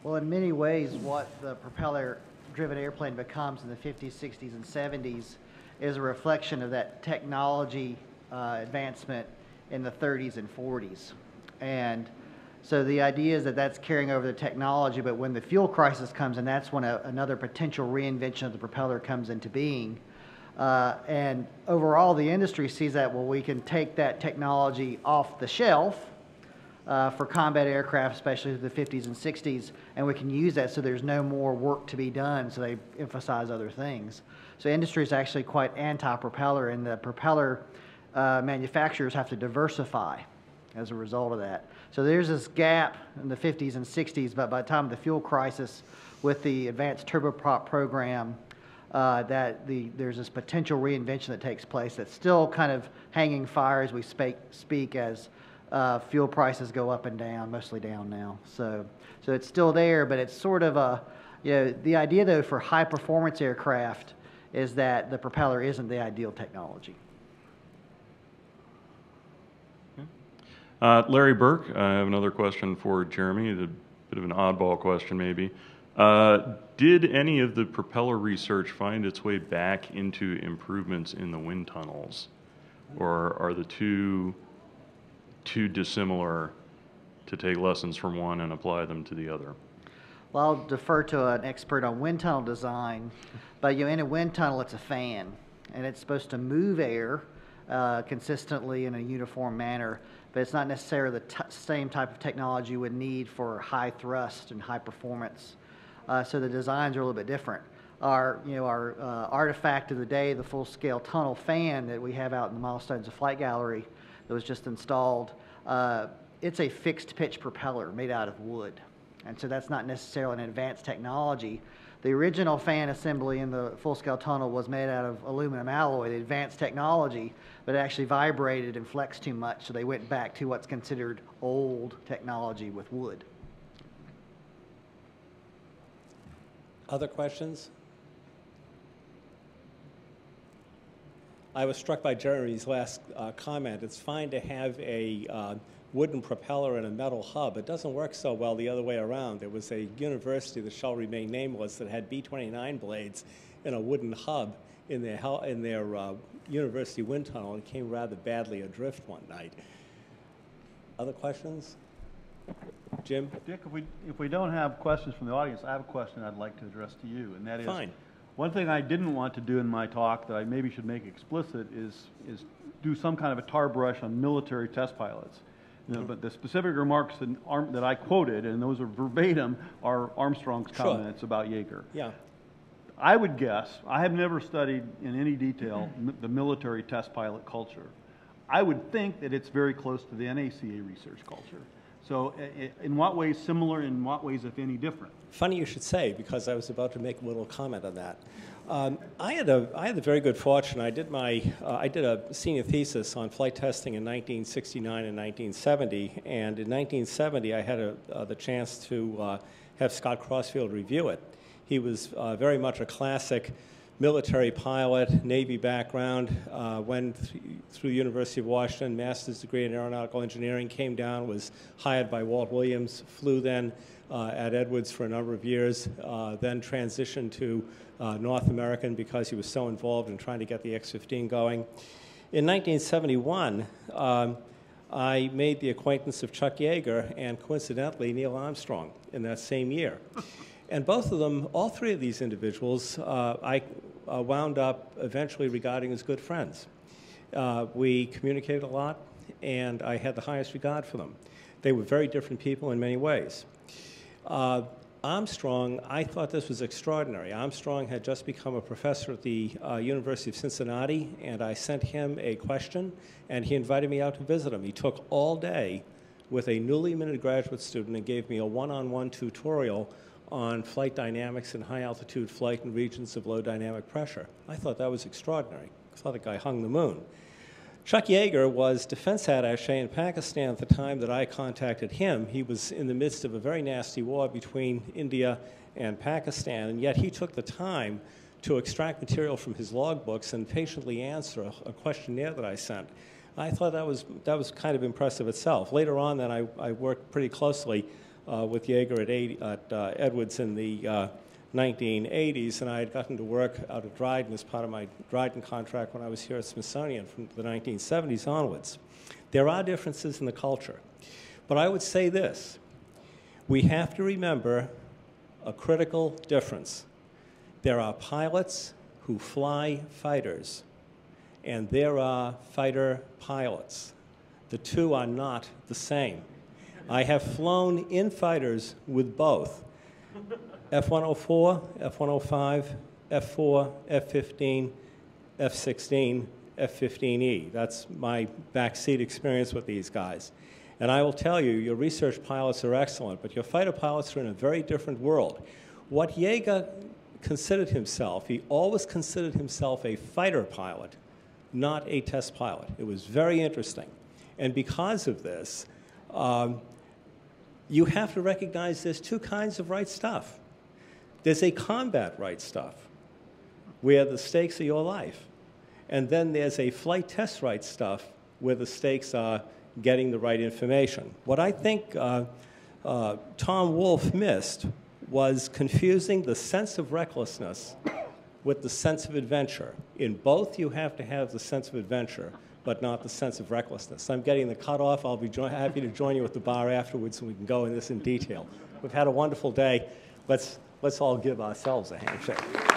[SPEAKER 3] Well, in many ways, what the propeller-driven airplane becomes in the 50s, 60s, and 70s is a reflection of that technology advancement in the 30s and 40s. And so the idea is that that's carrying over the technology, but when the fuel crisis comes in, that's when another potential reinvention of the propeller comes into being. And overall, the industry sees that, well, we can take that technology off the shelf for combat aircraft, especially the 50s and 60s, and we can use that so there's no more work to be done, so they emphasize other things. So industry is actually quite anti-propeller, and the propeller manufacturers have to diversify as a result of that. So there's this gap in the 50s and 60s, but by the time of the fuel crisis with the advanced turboprop program, there's this potential reinvention that takes place that's still kind of hanging fire as we speak as fuel prices go up and down, mostly down now. So it's still there, but it's sort of the idea though for high performance aircraft is that the propeller isn't the ideal technology.
[SPEAKER 7] Larry Burke, I have another question for Jeremy, a bit of an oddball question maybe. Did any of the propeller research find its way back into improvements in the wind tunnels or are the two too dissimilar to take lessons from one and apply them to the other?
[SPEAKER 3] Well, I'll defer to an expert on wind tunnel design, but in a wind tunnel, it's a fan, and it's supposed to move air consistently in a uniform manner, but it's not necessarily the same type of technology you would need for high thrust and high performance. So the designs are a little bit different. Our artifact of the day, the full-scale tunnel fan that we have out in the Milestones of Flight Gallery that was just installed, it's a fixed-pitch propeller made out of wood. And so that's not necessarily an advanced technology. The original fan assembly in the full-scale tunnel was made out of aluminum alloy, the advanced technology, but it actually vibrated and flexed too much, so they went back to what's considered old technology with wood.
[SPEAKER 1] Other questions? I was struck by Jeremy's last comment. It's fine to have a wooden propeller and a metal hub. It doesn't work so well the other way around. There was a university that shall remain nameless that had B-29 blades in a wooden hub in their university wind tunnel, and came rather badly adrift one night. Other questions? Jim?
[SPEAKER 4] Dick, if we don't have questions from the audience, I have a question I'd like to address to you, and that is,
[SPEAKER 1] Fine.
[SPEAKER 4] One thing I didn't want to do in my talk that I maybe should make explicit is do some kind of a tar brush on military test pilots. But the specific remarks that I quoted, and those are verbatim, are Armstrong's comments about Yeager.
[SPEAKER 1] Yeah.
[SPEAKER 4] I would guess, I have never studied in any detail the military test pilot culture. I would think that it's very close to the NACA research culture. So in what ways similar, in what ways, if any, different?
[SPEAKER 1] Funny you should say, because I was about to make a little comment on that. I had the very good fortune. I did a senior thesis on flight testing in 1969 and 1970, and in 1970 I had the chance to have Scott Crossfield review it. He was very much a classic military pilot, Navy background, went through the University of Washington, master's degree in aeronautical engineering, came down, was hired by Walt Williams, flew then at Edwards for a number of years, then transitioned to North American because he was so involved in trying to get the X-15 going. In 1971, I made the acquaintance of Chuck Yeager and, coincidentally, Neil Armstrong in that same year. And both of them, all three of these individuals, I wound up eventually regarding as good friends. We communicated a lot, and I had the highest regard for them. They were very different people in many ways. Armstrong, I thought this was extraordinary. Armstrong had just become a professor at the University of Cincinnati, and I sent him a question, and he invited me out to visit him. He took all day with a newly minted graduate student and gave me a one-on-one tutorial on flight dynamics and high-altitude flight in regions of low dynamic pressure. I thought that was extraordinary. I thought the guy hung the moon. Chuck Yeager was defense attaché in Pakistan at the time that I contacted him. He was in the midst of a very nasty war between India and Pakistan, and yet he took the time to extract material from his logbooks and patiently answer a questionnaire that I sent. I thought that was kind of impressive itself. Later on, then, I worked pretty closely with Yeager at Edwards in the 1980s, and I had gotten to work out of Dryden as part of my Dryden contract when I was here at Smithsonian from the 1970s onwards. There are differences in the culture, but I would say this. We have to remember a critical difference. There are pilots who fly fighters, and there are fighter pilots. The two are not the same. I have flown in fighters with both. F-104, F-105, F-4, F-15, F-16, F-15E. That's my backseat experience with these guys. And I will tell you, your research pilots are excellent, but your fighter pilots are in a very different world. What Yeager considered himself, he always considered himself a fighter pilot, not a test pilot. It was very interesting. And because of this, you have to recognize there's two kinds of right stuff. There's a combat right stuff, where the stakes are your life. And then there's a flight test right stuff, where the stakes are getting the right information. What I think Tom Wolfe missed was confusing the sense of recklessness with the sense of adventure. In both, you have to have the sense of adventure, but not the sense of recklessness. I'm getting the cutoff. I'll be happy to join you at the bar afterwards and we can go in this in detail. We've had a wonderful day. Let's all give ourselves a handshake.